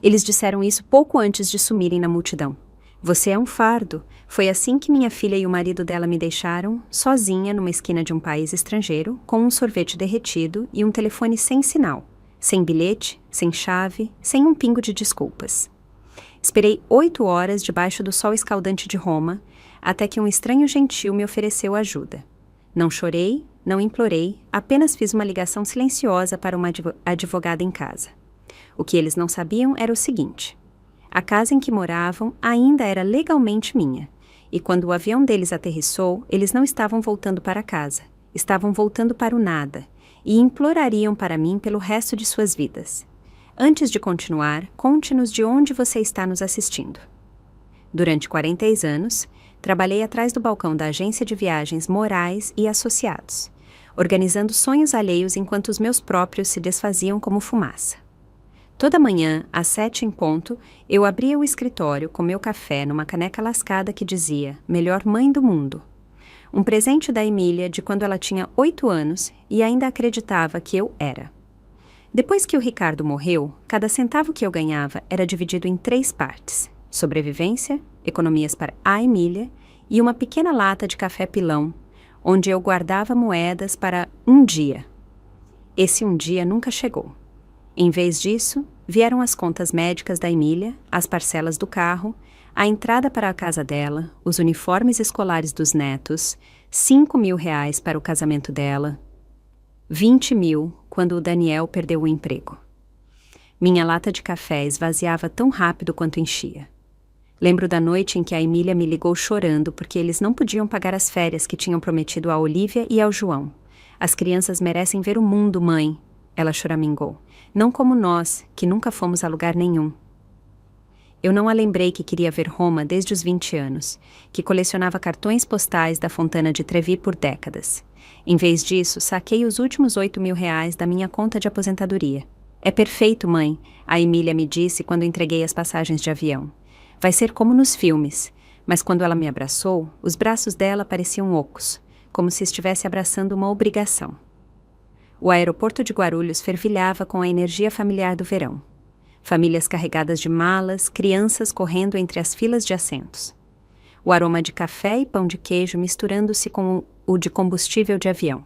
Eles disseram isso pouco antes de sumirem na multidão. Você é um fardo. Foi assim que minha filha e o marido dela me deixaram, sozinha numa esquina de um país estrangeiro, com um sorvete derretido e um telefone sem sinal, sem bilhete, sem chave, sem um pingo de desculpas. Esperei 8 horas debaixo do sol escaldante de Roma, até que um estranho gentil me ofereceu ajuda. Não chorei, não implorei, apenas fiz uma ligação silenciosa para uma advogada em casa. O que eles não sabiam era o seguinte: a casa em que moravam ainda era legalmente minha, e quando o avião deles aterrissou, eles não estavam voltando para casa, estavam voltando para o nada, e implorariam para mim pelo resto de suas vidas. Antes de continuar, conte-nos de onde você está nos assistindo. Durante 40 anos, trabalhei atrás do balcão da agência de viagens Morais e Associados, organizando sonhos alheios enquanto os meus próprios se desfaziam como fumaça. Toda manhã, às 7 em ponto, eu abria o escritório com meu café numa caneca lascada que dizia "Melhor mãe do mundo". Um presente da Emília de quando ela tinha 8 anos e ainda acreditava que eu era. Depois que o Ricardo morreu, cada centavo que eu ganhava era dividido em 3 partes: sobrevivência, economias para a Emília e uma pequena lata de café pilão, onde eu guardava moedas para um dia. Esse um dia nunca chegou. Em vez disso, vieram as contas médicas da Emília, as parcelas do carro, a entrada para a casa dela, os uniformes escolares dos netos, R$ 5.000 para o casamento dela, 20.000 quando o Daniel perdeu o emprego. Minha lata de café esvaziava tão rápido quanto enchia. Lembro da noite em que a Emília me ligou chorando porque eles não podiam pagar as férias que tinham prometido a Olívia e ao João. As crianças merecem ver o mundo, mãe, ela choramingou. Não como nós, que nunca fomos a lugar nenhum. Eu não a lembrei que queria ver Roma desde os 20 anos, que colecionava cartões postais da Fontana de Trevi por décadas. Em vez disso, saquei os últimos R$ 8.000 da minha conta de aposentadoria. É perfeito, mãe, a Emília me disse quando entreguei as passagens de avião. Vai ser como nos filmes, mas quando ela me abraçou, os braços dela pareciam ocos, como se estivesse abraçando uma obrigação. O aeroporto de Guarulhos fervilhava com a energia familiar do verão. Famílias carregadas de malas, crianças correndo entre as filas de assentos. O aroma de café e pão de queijo misturando-se com o de combustível de avião.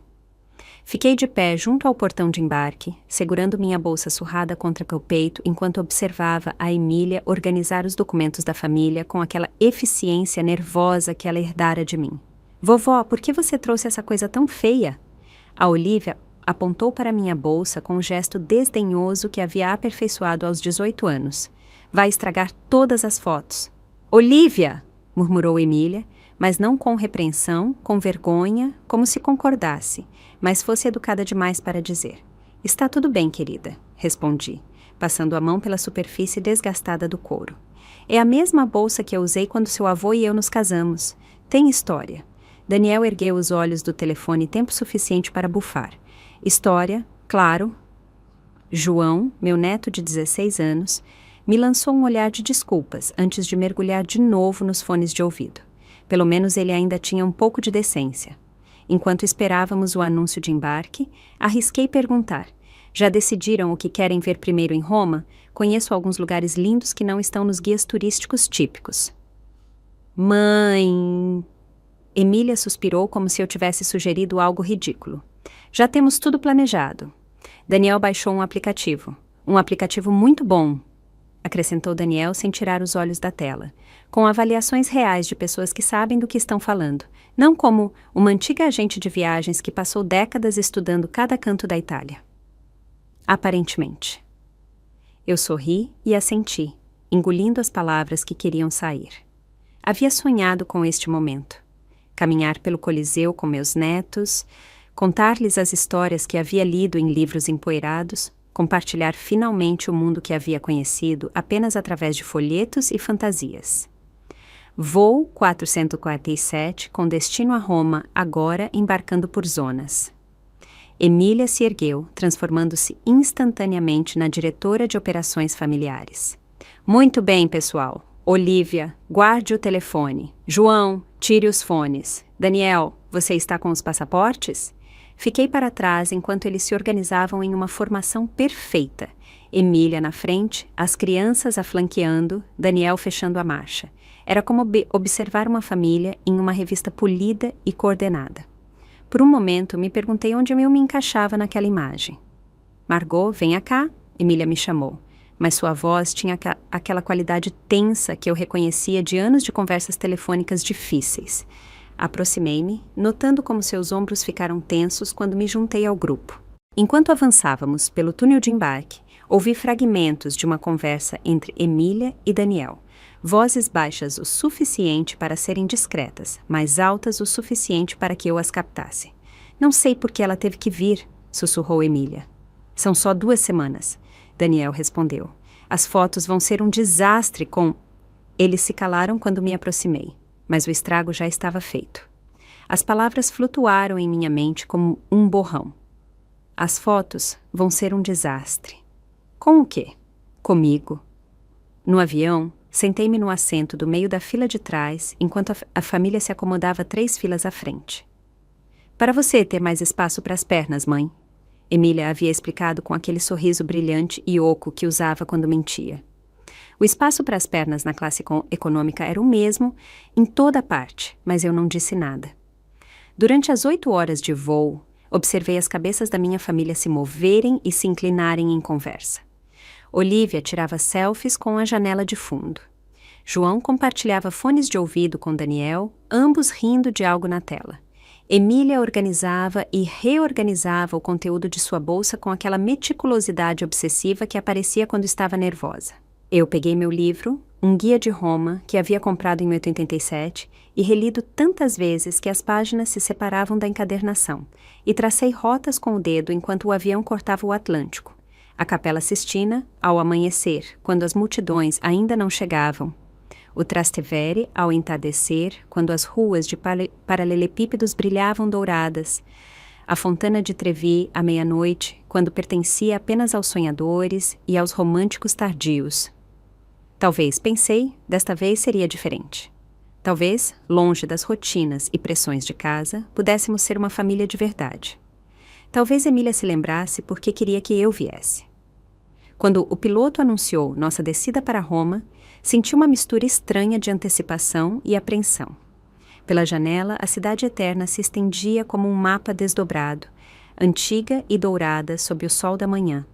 Fiquei de pé junto ao portão de embarque, segurando minha bolsa surrada contra meu peito enquanto observava a Emília organizar os documentos da família com aquela eficiência nervosa que ela herdara de mim. Vovó, por que você trouxe essa coisa tão feia? A Olívia apontou para minha bolsa com um gesto desdenhoso que havia aperfeiçoado aos 18 anos. Vai estragar todas as fotos. Olívia! Murmurou Emília, mas não com repreensão, com vergonha, como se concordasse, mas fosse educada demais para dizer. Está tudo bem, querida, respondi, passando a mão pela superfície desgastada do couro. É a mesma bolsa que eu usei quando seu avô e eu nos casamos. Tem história. Daniel ergueu os olhos do telefone tempo suficiente para bufar. História, claro. João, meu neto de 16 anos, me lançou um olhar de desculpas antes de mergulhar de novo nos fones de ouvido. Pelo menos ele ainda tinha um pouco de decência. Enquanto esperávamos o anúncio de embarque, arrisquei perguntar. Já decidiram o que querem ver primeiro em Roma? Conheço alguns lugares lindos que não estão nos guias turísticos típicos. Mãe... Emília suspirou como se eu tivesse sugerido algo ridículo. Já temos tudo planejado. Daniel baixou um aplicativo muito bom, acrescentou Daniel sem tirar os olhos da tela, com avaliações reais de pessoas que sabem do que estão falando, não como uma antiga agente de viagens que passou décadas estudando cada canto da Itália. Aparentemente. Eu sorri e assenti, engolindo as palavras que queriam sair. Havia sonhado com este momento. Caminhar pelo Coliseu com meus netos, contar-lhes as histórias que havia lido em livros empoeirados, compartilhar finalmente o mundo que havia conhecido apenas através de folhetos e fantasias. Voo 447 com destino a Roma, agora embarcando por zonas. Emília se ergueu, transformando-se instantaneamente na diretora de operações familiares. Muito bem, pessoal. Olívia, guarde o telefone. João, tire os fones. Daniel, você está com os passaportes? Fiquei para trás enquanto eles se organizavam em uma formação perfeita. Emília na frente, as crianças a flanqueando, Daniel fechando a marcha. Era como observar uma família em uma revista polida e coordenada. Por um momento, me perguntei onde eu me encaixava naquela imagem. Margot, venha cá, Emília me chamou, mas sua voz tinha aquela qualidade tensa que eu reconhecia de anos de conversas telefônicas difíceis. Aproximei-me, notando como seus ombros ficaram tensos quando me juntei ao grupo. Enquanto avançávamos pelo túnel de embarque, ouvi fragmentos de uma conversa entre Emília e Daniel. Vozes baixas o suficiente para serem discretas, mas altas o suficiente para que eu as captasse. Não sei por que ela teve que vir, sussurrou Emília. São só 2 semanas, Daniel respondeu. As fotos vão ser um desastre com... Eles se calaram quando me aproximei, mas o estrago já estava feito. As palavras flutuaram em minha mente como um borrão. As fotos vão ser um desastre. Com o quê? Comigo. No avião, sentei-me no assento do meio da fila de trás, enquanto a família se acomodava 3 filas à frente. Para você ter mais espaço para as pernas, mãe. Emília havia explicado com aquele sorriso brilhante e oco que usava quando mentia. O espaço para as pernas na classe econômica era o mesmo em toda parte, mas eu não disse nada. Durante as 8 horas de voo, observei as cabeças da minha família se moverem e se inclinarem em conversa. Olivia tirava selfies com a janela de fundo. João compartilhava fones de ouvido com Daniel, ambos rindo de algo na tela. Emília organizava e reorganizava o conteúdo de sua bolsa com aquela meticulosidade obsessiva que aparecia quando estava nervosa. Eu peguei meu livro, um guia de Roma, que havia comprado em 87, e relido tantas vezes que as páginas se separavam da encadernação, e tracei rotas com o dedo enquanto o avião cortava o Atlântico. A Capela Sistina, ao amanhecer, quando as multidões ainda não chegavam. O Trastevere, ao entardecer, quando as ruas de paralelepípedos brilhavam douradas. A Fontana de Trevi, à meia-noite, quando pertencia apenas aos sonhadores e aos românticos tardios. Talvez, pensei, desta vez seria diferente. Talvez, longe das rotinas e pressões de casa, pudéssemos ser uma família de verdade. Talvez Emília se lembrasse porque queria que eu viesse. Quando o piloto anunciou nossa descida para Roma, senti uma mistura estranha de antecipação e apreensão. Pela janela, a cidade eterna se estendia como um mapa desdobrado, antiga e dourada sob o sol da manhã.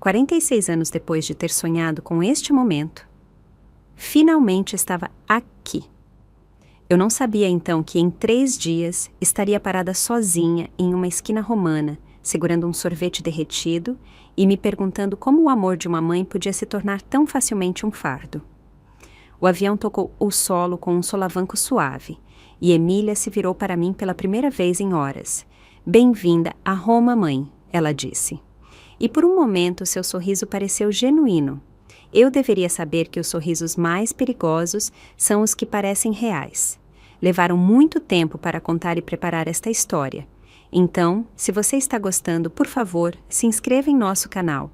46 anos depois de ter sonhado com este momento, finalmente estava aqui. Eu não sabia então que em 3 dias estaria parada sozinha em uma esquina romana, segurando um sorvete derretido e me perguntando como o amor de uma mãe podia se tornar tão facilmente um fardo. O avião tocou o solo com um solavanco suave, e Emília se virou para mim pela primeira vez em horas. Bem-vinda a Roma, mãe, ela disse. E por um momento seu sorriso pareceu genuíno. Eu deveria saber que os sorrisos mais perigosos são os que parecem reais. Levaram muito tempo para contar e preparar esta história. Então, se você está gostando, por favor, se inscreva em nosso canal.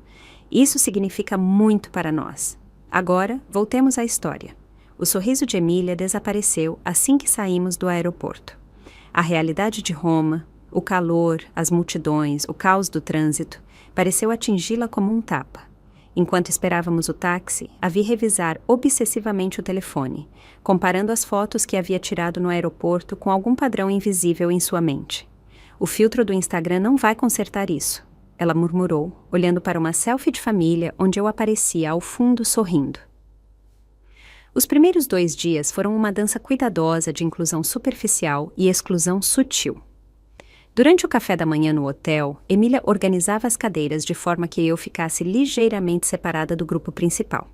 Isso significa muito para nós. Agora, voltemos à história. O sorriso de Emília desapareceu assim que saímos do aeroporto. A realidade de Roma, o calor, as multidões, o caos do trânsito, pareceu atingi-la como um tapa. Enquanto esperávamos o táxi, a vi revisar obsessivamente o telefone, comparando as fotos que havia tirado no aeroporto com algum padrão invisível em sua mente. O filtro do Instagram não vai consertar isso, ela murmurou, olhando para uma selfie de família onde eu aparecia ao fundo sorrindo. Os primeiros 2 dias foram uma dança cuidadosa de inclusão superficial e exclusão sutil. Durante o café da manhã no hotel, Emília organizava as cadeiras de forma que eu ficasse ligeiramente separada do grupo principal.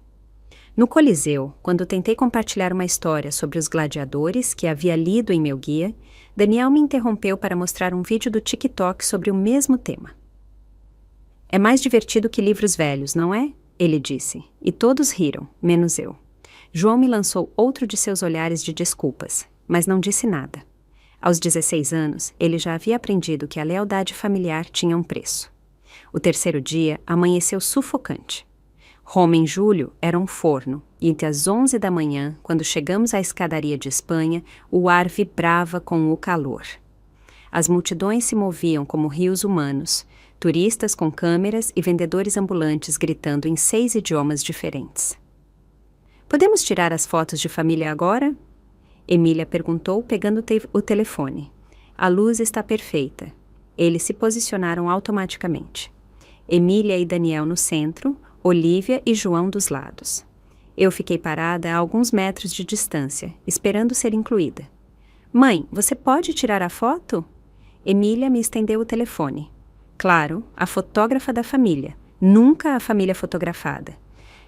No Coliseu, quando tentei compartilhar uma história sobre os gladiadores que havia lido em meu guia, Daniel me interrompeu para mostrar um vídeo do TikTok sobre o mesmo tema. É mais divertido que livros velhos, não é? Ele disse, e todos riram, menos eu. João me lançou outro de seus olhares de desculpas, mas não disse nada. Aos 16 anos, ele já havia aprendido que a lealdade familiar tinha um preço. O 3º dia amanheceu sufocante. Roma em julho era um forno, e entre as 11 da manhã, quando chegamos à escadaria de Espanha, o ar vibrava com o calor. As multidões se moviam como rios humanos, turistas com câmeras e vendedores ambulantes gritando em 6 idiomas diferentes. Podemos tirar as fotos de família agora? Emília perguntou, pegando o telefone. A luz está perfeita. Eles se posicionaram automaticamente. Emília e Daniel no centro, Olivia e João dos lados. Eu fiquei parada a alguns metros de distância, esperando ser incluída. Mãe, você pode tirar a foto? Emília me estendeu o telefone. Claro, a fotógrafa da família, nunca a família fotografada.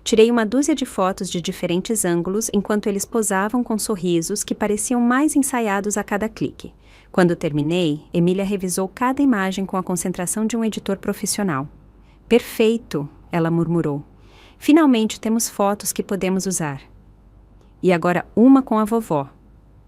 Tirei uma dúzia de fotos de diferentes ângulos enquanto eles posavam com sorrisos que pareciam mais ensaiados a cada clique. Quando terminei, Emília revisou cada imagem com a concentração de um editor profissional. Perfeito, ela murmurou. Finalmente temos fotos que podemos usar. E agora uma com a vovó,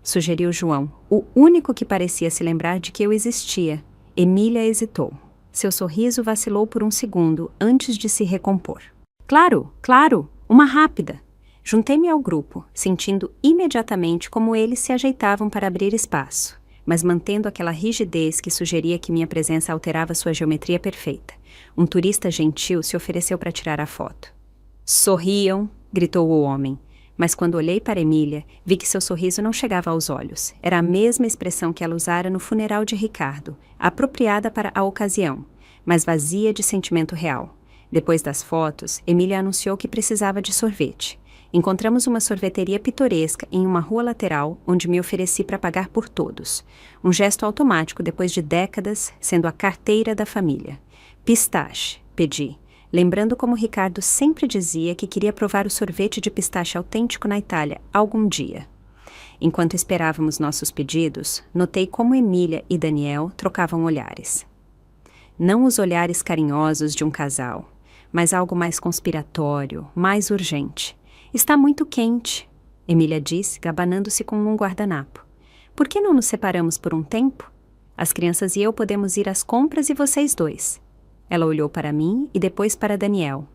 sugeriu João, o único que parecia se lembrar de que eu existia. Emília hesitou. Seu sorriso vacilou por um segundo antes de se recompor. Claro, claro, uma rápida. Juntei-me ao grupo, sentindo imediatamente como eles se ajeitavam para abrir espaço, mas mantendo aquela rigidez que sugeria que minha presença alterava sua geometria perfeita. Um turista gentil se ofereceu para tirar a foto. Sorriam, gritou o homem, mas quando olhei para Emília, vi que seu sorriso não chegava aos olhos. Era a mesma expressão que ela usara no funeral de Ricardo, apropriada para a ocasião, mas vazia de sentimento real. Depois das fotos, Emília anunciou que precisava de sorvete. Encontramos uma sorveteria pitoresca em uma rua lateral, onde me ofereci para pagar por todos. Um gesto automático depois de décadas, sendo a carteira da família. Pistache, pedi, lembrando como Ricardo sempre dizia que queria provar o sorvete de pistache autêntico na Itália algum dia. Enquanto esperávamos nossos pedidos, notei como Emília e Daniel trocavam olhares. Não os olhares carinhosos de um casal, mas algo mais conspiratório, mais urgente. Está muito quente, Emília disse, gabanando-se com um guardanapo. Por que não nos separamos por um tempo? As crianças e eu podemos ir às compras e vocês dois. Ela olhou para mim e depois para Daniel.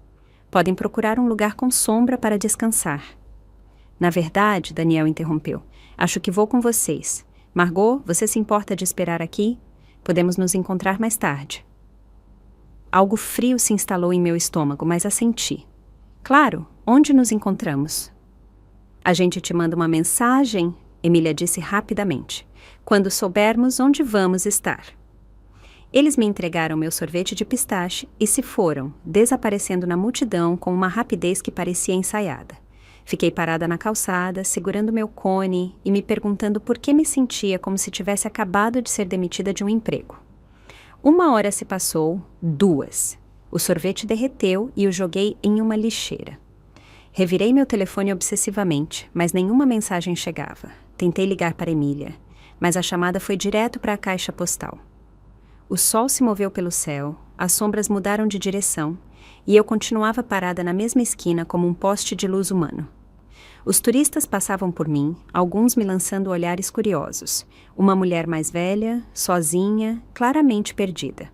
Podem procurar um lugar com sombra para descansar. Na verdade, Daniel interrompeu, acho que vou com vocês. Margot, você se importa de esperar aqui? Podemos nos encontrar mais tarde. Algo frio se instalou em meu estômago, mas assenti. Claro, onde nos encontramos? A gente te manda uma mensagem, Emília disse rapidamente, quando soubermos onde vamos estar. Eles me entregaram meu sorvete de pistache e se foram, desaparecendo na multidão com uma rapidez que parecia ensaiada. Fiquei parada na calçada, segurando meu cone e me perguntando por que me sentia como se tivesse acabado de ser demitida de um emprego. 1 hora se passou, 2. O sorvete derreteu e o joguei em uma lixeira. Revirei meu telefone obsessivamente, mas nenhuma mensagem chegava. Tentei ligar para Emília, mas a chamada foi direto para a caixa postal. O sol se moveu pelo céu, as sombras mudaram de direção, e eu continuava parada na mesma esquina como um poste de luz humano. Os turistas passavam por mim, alguns me lançando olhares curiosos. Uma mulher mais velha, sozinha, claramente perdida.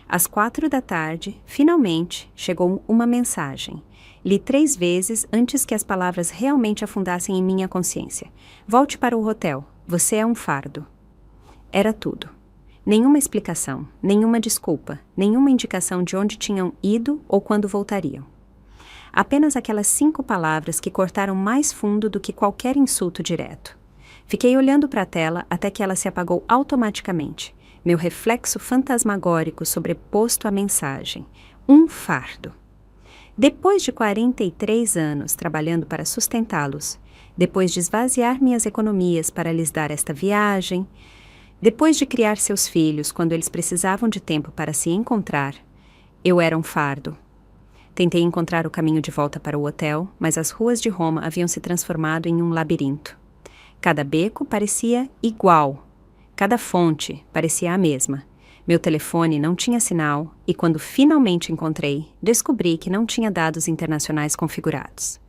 Às 4 da tarde, finalmente, chegou uma mensagem. Li 3 vezes antes que as palavras realmente afundassem em minha consciência. Volte para o hotel. Você é um fardo. Era tudo. Nenhuma explicação, nenhuma desculpa, nenhuma indicação de onde tinham ido ou quando voltariam. Apenas aquelas 5 palavras que cortaram mais fundo do que qualquer insulto direto. Fiquei olhando para a tela até que ela se apagou automaticamente. Meu reflexo fantasmagórico sobreposto à mensagem. Um fardo. Depois de 43 anos trabalhando para sustentá-los, depois de esvaziar minhas economias para lhes dar esta viagem, depois de criar seus filhos quando eles precisavam de tempo para se encontrar, eu era um fardo. Tentei encontrar o caminho de volta para o hotel, mas as ruas de Roma haviam se transformado em um labirinto. Cada beco parecia igual. Cada fonte parecia a mesma. Meu telefone não tinha sinal e, quando finalmente encontrei, descobri que não tinha dados internacionais configurados.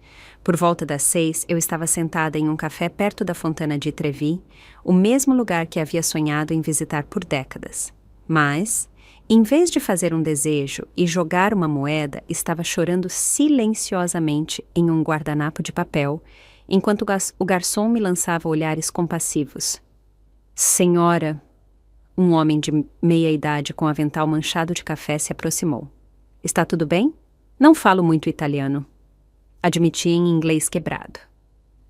Por volta das 6, eu estava sentada em um café perto da Fontana di Trevi, o mesmo lugar que havia sonhado em visitar por décadas. Mas, em vez de fazer um desejo e jogar uma moeda, estava chorando silenciosamente em um guardanapo de papel, enquanto o garçom me lançava olhares compassivos. Senhora, Um homem de meia-idade com avental manchado de café se aproximou. Está tudo bem? Não falo muito italiano. Admiti em inglês quebrado.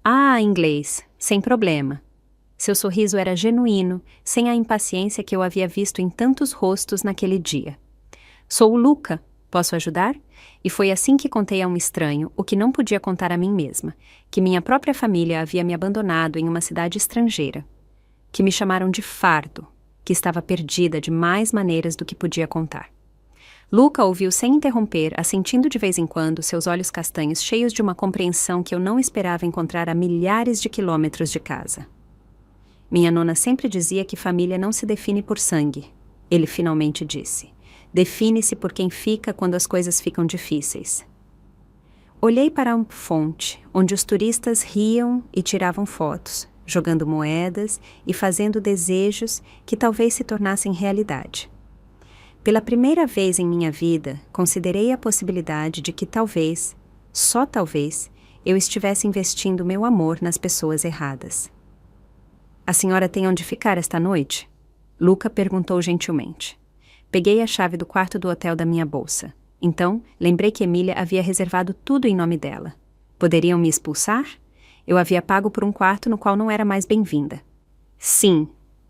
Ah, inglês, sem problema. Seu sorriso era genuíno, sem a impaciência que eu havia visto em tantos rostos naquele dia. Sou o Luca, posso ajudar? E foi assim que contei a um estranho o que não podia contar a mim mesma, que minha própria família havia me abandonado em uma cidade estrangeira, que me chamaram de fardo, que estava perdida de mais maneiras do que podia contar. Luca ouviu sem interromper, assentindo de vez em quando, seus olhos castanhos cheios de uma compreensão que eu não esperava encontrar a milhares de quilômetros de casa. Minha nona sempre dizia que família não se define por sangue. Ele finalmente disse. Define-se por quem fica quando as coisas ficam difíceis. Olhei para uma fonte, onde os turistas riam e tiravam fotos, jogando moedas e fazendo desejos que talvez se tornassem realidade. Pela primeira vez em minha vida, considerei a possibilidade de que talvez, só talvez, eu estivesse investindo meu amor nas pessoas erradas. A senhora tem onde ficar esta noite? Luca perguntou gentilmente. Peguei a chave do quarto do hotel da minha bolsa. Então, lembrei que Emília havia reservado tudo em nome dela. Poderiam me expulsar? Eu havia pago por um quarto no qual não era mais bem-vinda. Sim,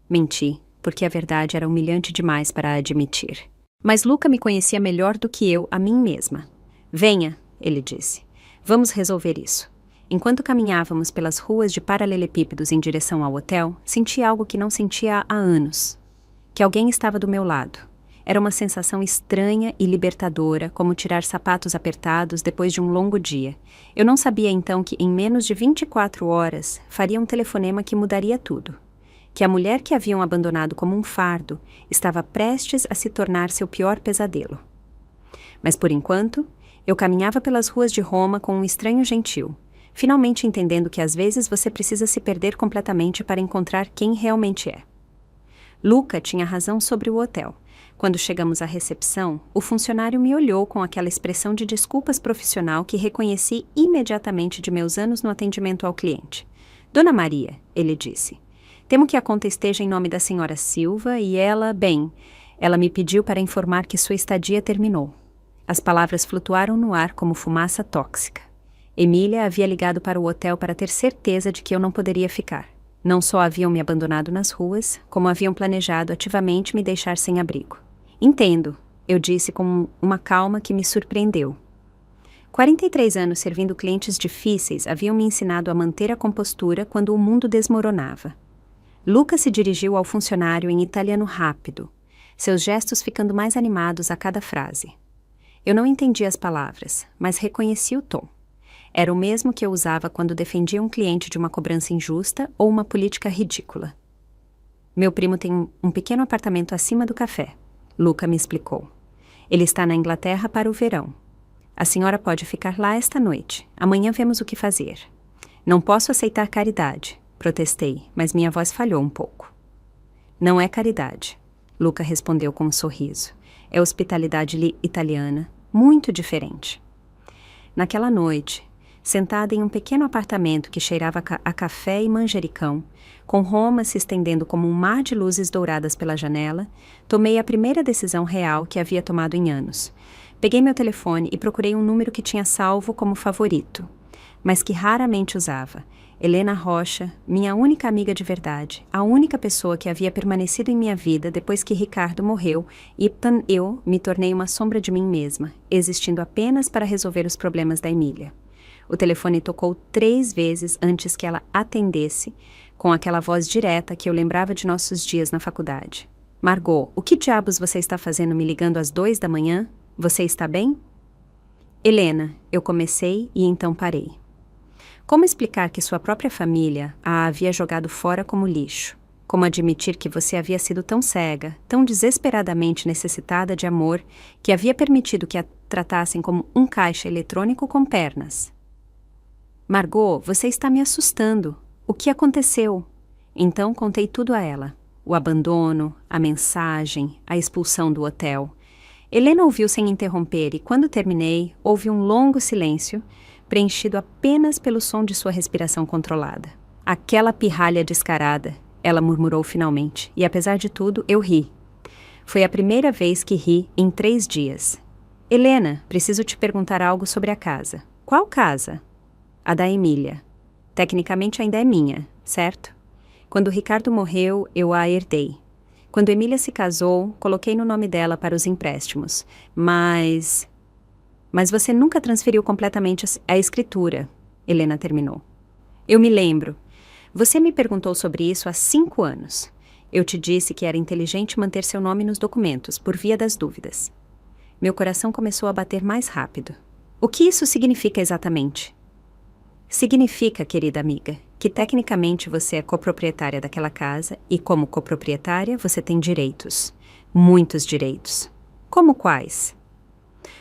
menti, porque a verdade era humilhante demais para admitir. Mas Luca me conhecia melhor do que eu a mim mesma. Venha, ele disse. Vamos resolver isso. Enquanto caminhávamos pelas ruas de paralelepípedos em direção ao hotel, senti algo que não sentia há anos. Que alguém estava do meu lado. Era uma sensação estranha e libertadora, como tirar sapatos apertados depois de um longo dia. Eu não sabia então que, em menos de 24 horas, faria um telefonema que mudaria tudo. Que a mulher que haviam abandonado como um fardo estava prestes a se tornar seu pior pesadelo. Mas, por enquanto, eu caminhava pelas ruas de Roma com um estranho gentil, finalmente entendendo que às vezes você precisa se perder completamente para encontrar quem realmente é. Luca tinha razão sobre o hotel. Quando chegamos à recepção, o funcionário me olhou com aquela expressão de desculpas profissional que reconheci imediatamente de meus anos no atendimento ao cliente. Dona Maria, ele disse. Temo que a conta esteja em nome da senhora Silva e ela me pediu para informar que sua estadia terminou. As palavras flutuaram no ar como fumaça tóxica. Emília havia ligado para o hotel para ter certeza de que eu não poderia ficar. Não só haviam me abandonado nas ruas, como haviam planejado ativamente me deixar sem abrigo. Entendo, eu disse com uma calma que me surpreendeu. 43 anos servindo clientes difíceis haviam me ensinado a manter a compostura quando o mundo desmoronava. Luca se dirigiu ao funcionário em italiano rápido, seus gestos ficando mais animados a cada frase. Eu não entendi as palavras, mas reconheci o tom. Era o mesmo que eu usava quando defendia um cliente de uma cobrança injusta ou uma política ridícula. Meu primo tem um pequeno apartamento acima do café, Luca me explicou. Ele está na Inglaterra para o verão. A senhora pode ficar lá esta noite. Amanhã vemos o que fazer. Não posso aceitar caridade. Protestei, mas minha voz falhou um pouco. Não é caridade, Luca respondeu com um sorriso. É hospitalidade italiana, muito diferente. Naquela noite, sentada em um pequeno apartamento que cheirava a café e manjericão, com Roma se estendendo como um mar de luzes douradas pela janela, tomei a primeira decisão real que havia tomado em anos. Peguei meu telefone e procurei um número que tinha salvo como favorito, mas que raramente usava. Helena Rocha, minha única amiga de verdade, a única pessoa que havia permanecido em minha vida depois que Ricardo morreu e eu me tornei uma sombra de mim mesma, existindo apenas para resolver os problemas da Emília. O telefone tocou 3 vezes antes que ela atendesse, com aquela voz direta que eu lembrava de nossos dias na faculdade. Margot, o que diabos você está fazendo me ligando às 2 da manhã? Você está bem? Helena, eu comecei e então parei. Como explicar que sua própria família a havia jogado fora como lixo? Como admitir que você havia sido tão cega, tão desesperadamente necessitada de amor, que havia permitido que a tratassem como um caixa eletrônico com pernas? Margot, você está me assustando. O que aconteceu? Então contei tudo a ela. O abandono, a mensagem, a expulsão do hotel. Helena ouviu sem interromper e, quando terminei, houve um longo silêncio, preenchido apenas pelo som de sua respiração controlada. Aquela pirralha descarada, ela murmurou finalmente, e apesar de tudo, eu ri. Foi a primeira vez que ri em 3 dias. Helena, preciso te perguntar algo sobre a casa. Qual casa? A da Emília. Tecnicamente ainda é minha, certo? Quando Ricardo morreu, eu a herdei. Quando Emília se casou, coloquei no nome dela para os empréstimos. Mas você nunca transferiu completamente a escritura, Helena terminou. Eu me lembro. Você me perguntou sobre isso há 5 anos. Eu te disse que era inteligente manter seu nome nos documentos, por via das dúvidas. Meu coração começou a bater mais rápido. O que isso significa exatamente? Significa, querida amiga, que tecnicamente você é coproprietária daquela casa e, como coproprietária, você tem direitos. Muitos direitos. Como quais?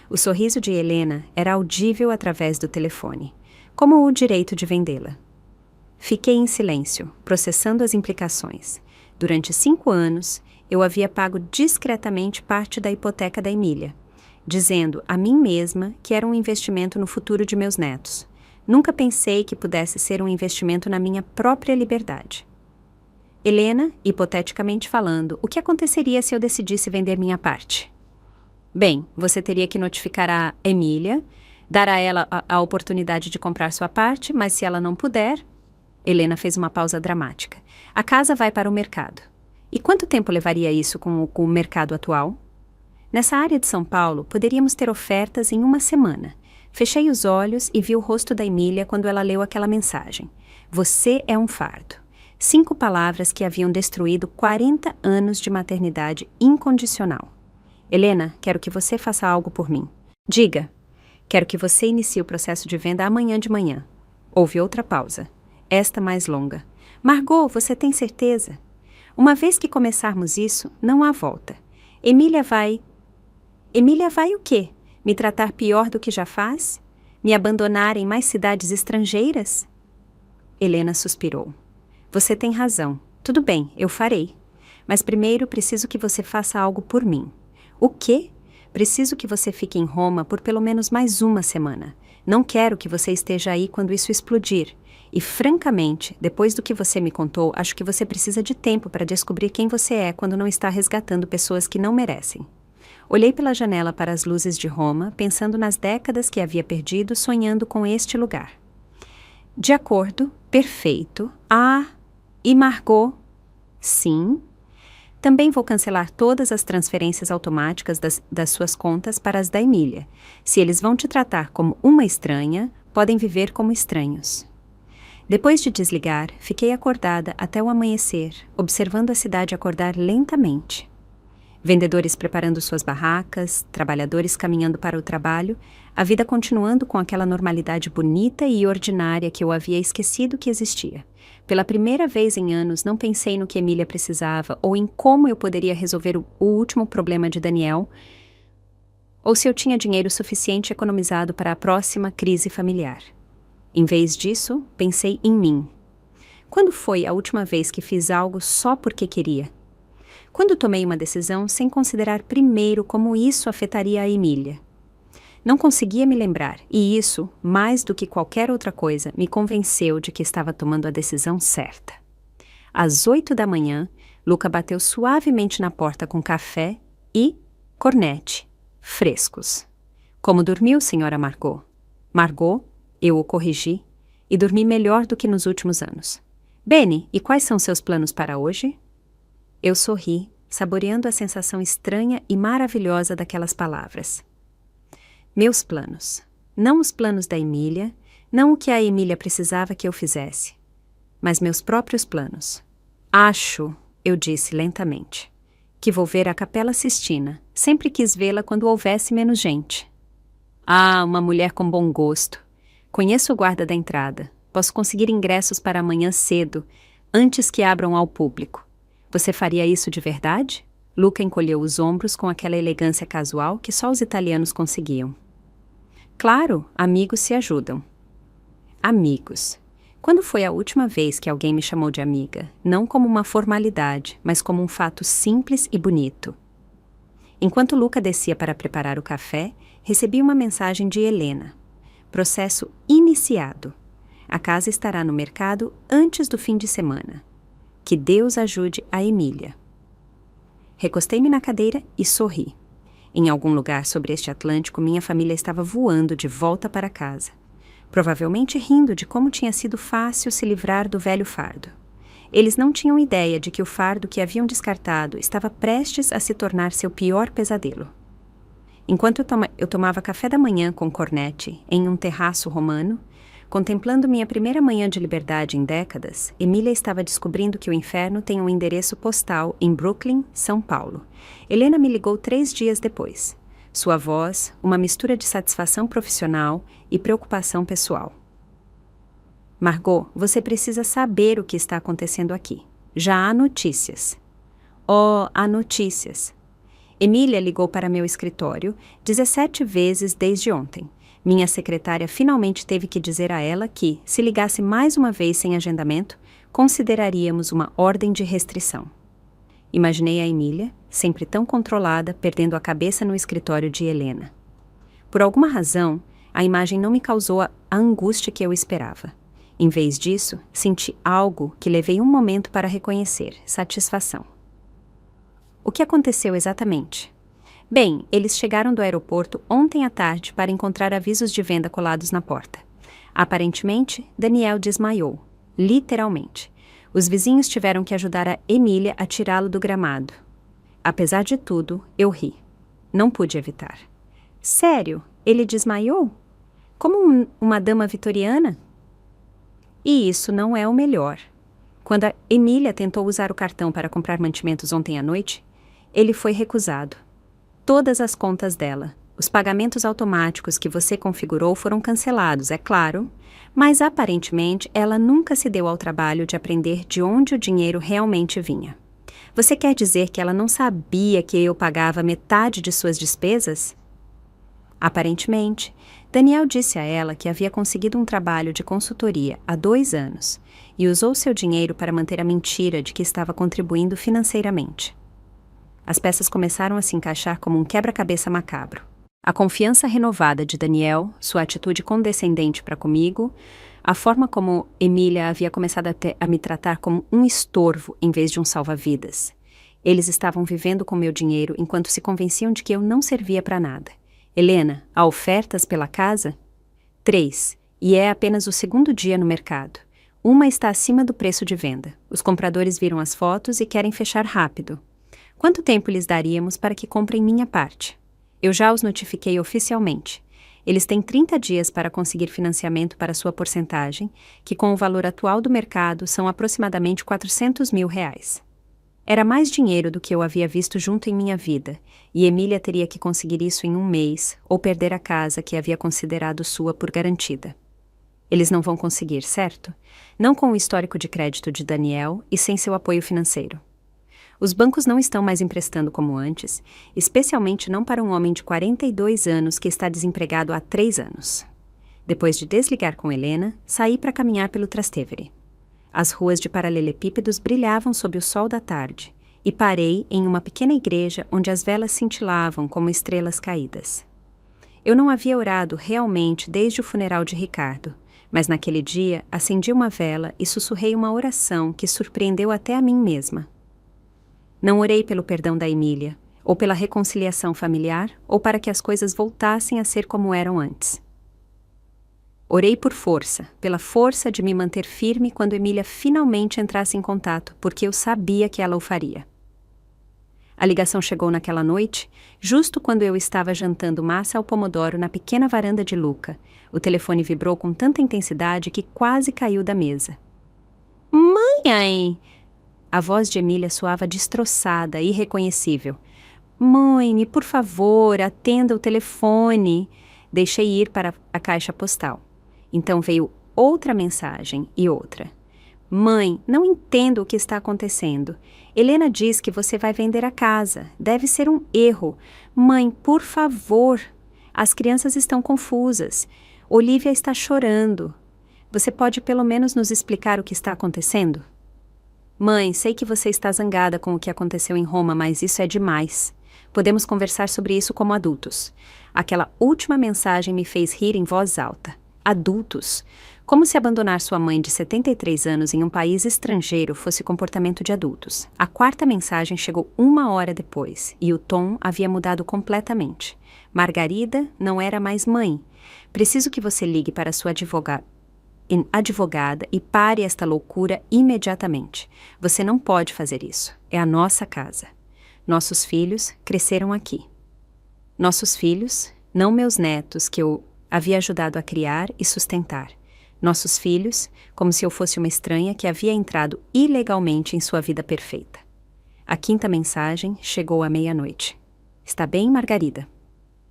O sorriso de Helena era audível através do telefone, como o direito de vendê-la. Fiquei em silêncio, processando as implicações. Durante 5 anos, eu havia pago discretamente parte da hipoteca da Emília, dizendo a mim mesma que era um investimento no futuro de meus netos. Nunca pensei que pudesse ser um investimento na minha própria liberdade. Helena, hipoteticamente falando, o que aconteceria se eu decidisse vender minha parte? Bem, você teria que notificar a Emília, dar a ela a oportunidade de comprar sua parte, mas se ela não puder... Helena fez uma pausa dramática. A casa vai para o mercado. E quanto tempo levaria isso com o mercado atual? Nessa área de São Paulo, poderíamos ter ofertas em 1 semana. Fechei os olhos e vi o rosto da Emília quando ela leu aquela mensagem. Você é um fardo. 5 palavras que haviam destruído 40 anos de maternidade incondicional. Helena, quero que você faça algo por mim. Diga. Quero que você inicie o processo de venda amanhã de manhã. Houve outra pausa. Esta mais longa. Margot, você tem certeza? Uma vez que começarmos isso, não há volta. Emília vai o quê? Me tratar pior do que já faz? Me abandonar em mais cidades estrangeiras? Helena suspirou. Você tem razão. Tudo bem, eu farei. Mas primeiro preciso que você faça algo por mim. O quê? Preciso que você fique em Roma por pelo menos mais 1 semana. Não quero que você esteja aí quando isso explodir. E, francamente, depois do que você me contou, acho que você precisa de tempo para descobrir quem você é quando não está resgatando pessoas que não merecem. Olhei pela janela para as luzes de Roma, pensando nas décadas que havia perdido sonhando com este lugar. De acordo, perfeito. Ah, e Margot? Sim. Também vou cancelar todas as transferências automáticas das suas contas para as da Emília. Se eles vão te tratar como uma estranha, podem viver como estranhos. Depois de desligar, fiquei acordada até o amanhecer, observando a cidade acordar lentamente. Vendedores preparando suas barracas, trabalhadores caminhando para o trabalho, a vida continuando com aquela normalidade bonita e ordinária que eu havia esquecido que existia. Pela primeira vez em anos, não pensei no que Emília precisava ou em como eu poderia resolver o último problema de Daniel, ou se eu tinha dinheiro suficiente economizado para a próxima crise familiar. Em vez disso, pensei em mim. Quando foi a última vez que fiz algo só porque queria? Quando tomei uma decisão sem considerar primeiro como isso afetaria a Emília? Não conseguia me lembrar, e isso, mais do que qualquer outra coisa, me convenceu de que estava tomando a decisão certa. Às 8 da manhã, Luca bateu suavemente na porta com café e cornete, frescos. Como dormiu, senhora Margot? Margot? Eu o corrigi, e dormi melhor do que nos últimos anos. Bene, e quais são seus planos para hoje? Eu sorri, saboreando a sensação estranha e maravilhosa daquelas palavras. Meus planos. Não os planos da Emília, não o que a Emília precisava que eu fizesse, mas meus próprios planos. Acho, eu disse lentamente, que vou ver a Capela Sistina. Sempre quis vê-la quando houvesse menos gente. Ah, uma mulher com bom gosto. Conheço o guarda da entrada. Posso conseguir ingressos para amanhã cedo, antes que abram ao público. Você faria isso de verdade? Luca encolheu os ombros com aquela elegância casual que só os italianos conseguiam. Claro, amigos se ajudam. Amigos. Quando foi a última vez que alguém me chamou de amiga? Não como uma formalidade, mas como um fato simples e bonito. Enquanto Luca descia para preparar o café, recebi uma mensagem de Helena. Processo iniciado. A casa estará no mercado antes do fim de semana. Que Deus ajude a Emília. Recostei-me na cadeira e sorri. Em algum lugar sobre este Atlântico, minha família estava voando de volta para casa. Provavelmente rindo de como tinha sido fácil se livrar do velho fardo. Eles não tinham ideia de que o fardo que haviam descartado estava prestes a se tornar seu pior pesadelo. Enquanto eu tomava café da manhã com Cornette em um terraço romano, contemplando minha primeira manhã de liberdade em décadas, Emília estava descobrindo que o inferno tem um endereço postal em Brooklyn, São Paulo. Helena me ligou 3 dias depois. Sua voz, uma mistura de satisfação profissional e preocupação pessoal. Margot, você precisa saber o que está acontecendo aqui. Já há notícias. Oh, há notícias. Emília ligou para meu escritório 17 vezes desde ontem. Minha secretária finalmente teve que dizer a ela que, se ligasse mais uma vez sem agendamento, consideraríamos uma ordem de restrição. Imaginei a Emília, sempre tão controlada, perdendo a cabeça no escritório de Helena. Por alguma razão, a imagem não me causou a angústia que eu esperava. Em vez disso, senti algo que levei um momento para reconhecer, satisfação. O que aconteceu exatamente? Bem, eles chegaram do aeroporto ontem à tarde para encontrar avisos de venda colados na porta. Aparentemente, Daniel desmaiou, literalmente. Os vizinhos tiveram que ajudar a Emília a tirá-lo do gramado. Apesar de tudo, eu ri. Não pude evitar. Sério? Ele desmaiou? Como uma dama vitoriana? E isso não é o melhor. Quando a Emília tentou usar o cartão para comprar mantimentos ontem à noite, ele foi recusado. Todas as contas dela, os pagamentos automáticos que você configurou foram cancelados, é claro, mas aparentemente ela nunca se deu ao trabalho de aprender de onde o dinheiro realmente vinha. Você quer dizer que ela não sabia que eu pagava metade de suas despesas? Aparentemente, Daniel disse a ela que havia conseguido um trabalho de consultoria há 2 anos e usou seu dinheiro para manter a mentira de que estava contribuindo financeiramente. As peças começaram a se encaixar como um quebra-cabeça macabro. A confiança renovada de Daniel, sua atitude condescendente para comigo, a forma como Emília havia começado a me tratar como um estorvo em vez de um salva-vidas. Eles estavam vivendo com meu dinheiro enquanto se convenciam de que eu não servia para nada. Helena, há ofertas pela casa? 3, e é apenas o 2º dia no mercado. Uma está acima do preço de venda. Os compradores viram as fotos e querem fechar rápido. Quanto tempo lhes daríamos para que comprem minha parte? Eu já os notifiquei oficialmente. Eles têm 30 dias para conseguir financiamento para sua porcentagem, que com o valor atual do mercado são aproximadamente R$400 mil. Era mais dinheiro do que eu havia visto junto em minha vida, e Emília teria que conseguir isso em 1 mês, ou perder a casa que havia considerado sua por garantida. Eles não vão conseguir, certo? Não com o histórico de crédito de Daniel e sem seu apoio financeiro. Os bancos não estão mais emprestando como antes, especialmente não para um homem de 42 anos que está desempregado há 3 anos. Depois de desligar com Helena, saí para caminhar pelo Trastevere. As ruas de paralelepípedos brilhavam sob o sol da tarde, e parei em uma pequena igreja onde as velas cintilavam como estrelas caídas. Eu não havia orado realmente desde o funeral de Ricardo, mas naquele dia acendi uma vela e sussurrei uma oração que surpreendeu até a mim mesma. Não orei pelo perdão da Emília, ou pela reconciliação familiar, ou para que as coisas voltassem a ser como eram antes. Orei por força, pela força de me manter firme quando Emília finalmente entrasse em contato, porque eu sabia que ela o faria. A ligação chegou naquela noite, justo quando eu estava jantando massa ao pomodoro na pequena varanda de Luca. O telefone vibrou com tanta intensidade que quase caiu da mesa. Mãe! A voz de Emília soava destroçada, irreconhecível. Mãe, por favor, atenda o telefone. Deixei ir para a caixa postal. Então veio outra mensagem e outra. Mãe, não entendo o que está acontecendo. Helena diz que você vai vender a casa. Deve ser um erro. Mãe, por favor. As crianças estão confusas. Olivia está chorando. Você pode pelo menos nos explicar o que está acontecendo? Mãe, sei que você está zangada com o que aconteceu em Roma, mas isso é demais. Podemos conversar sobre isso como adultos. Aquela última mensagem me fez rir em voz alta. Adultos? Como se abandonar sua mãe de 73 anos em um país estrangeiro fosse comportamento de adultos. A quarta mensagem chegou 1 hora depois, e o tom havia mudado completamente. Margarida não era mais mãe. Preciso que você ligue para sua advogada e pare esta loucura imediatamente. Você não pode fazer isso. É a nossa casa. Nossos filhos cresceram aqui. Nossos filhos, não meus netos que eu havia ajudado a criar e sustentar. Nossos filhos, como se eu fosse uma estranha que havia entrado ilegalmente em sua vida perfeita. A quinta mensagem chegou à meia-noite. Está bem, Margarida?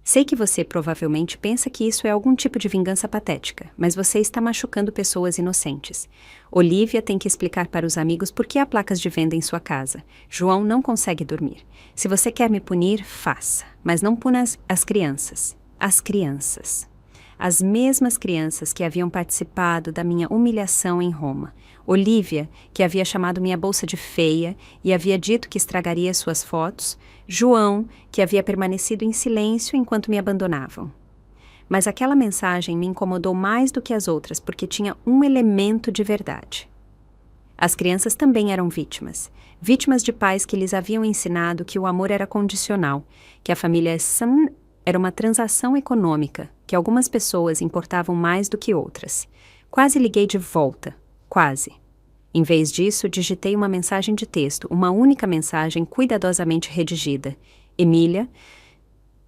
Sei que você provavelmente pensa que isso é algum tipo de vingança patética, mas você está machucando pessoas inocentes. Olivia tem que explicar para os amigos por que há placas de venda em sua casa. João não consegue dormir. Se você quer me punir, faça, mas não puna as crianças. As crianças. As mesmas crianças que haviam participado da minha humilhação em Roma. Olivia, que havia chamado minha bolsa de feia e havia dito que estragaria suas fotos. João, que havia permanecido em silêncio enquanto me abandonavam. Mas aquela mensagem me incomodou mais do que as outras porque tinha um elemento de verdade. As crianças também eram vítimas. Vítimas de pais que lhes haviam ensinado que o amor era condicional, que a família Sun era uma transação econômica, que algumas pessoas importavam mais do que outras. Quase liguei de volta. Quase. Em vez disso, digitei uma mensagem de texto, uma única mensagem cuidadosamente redigida. Emília,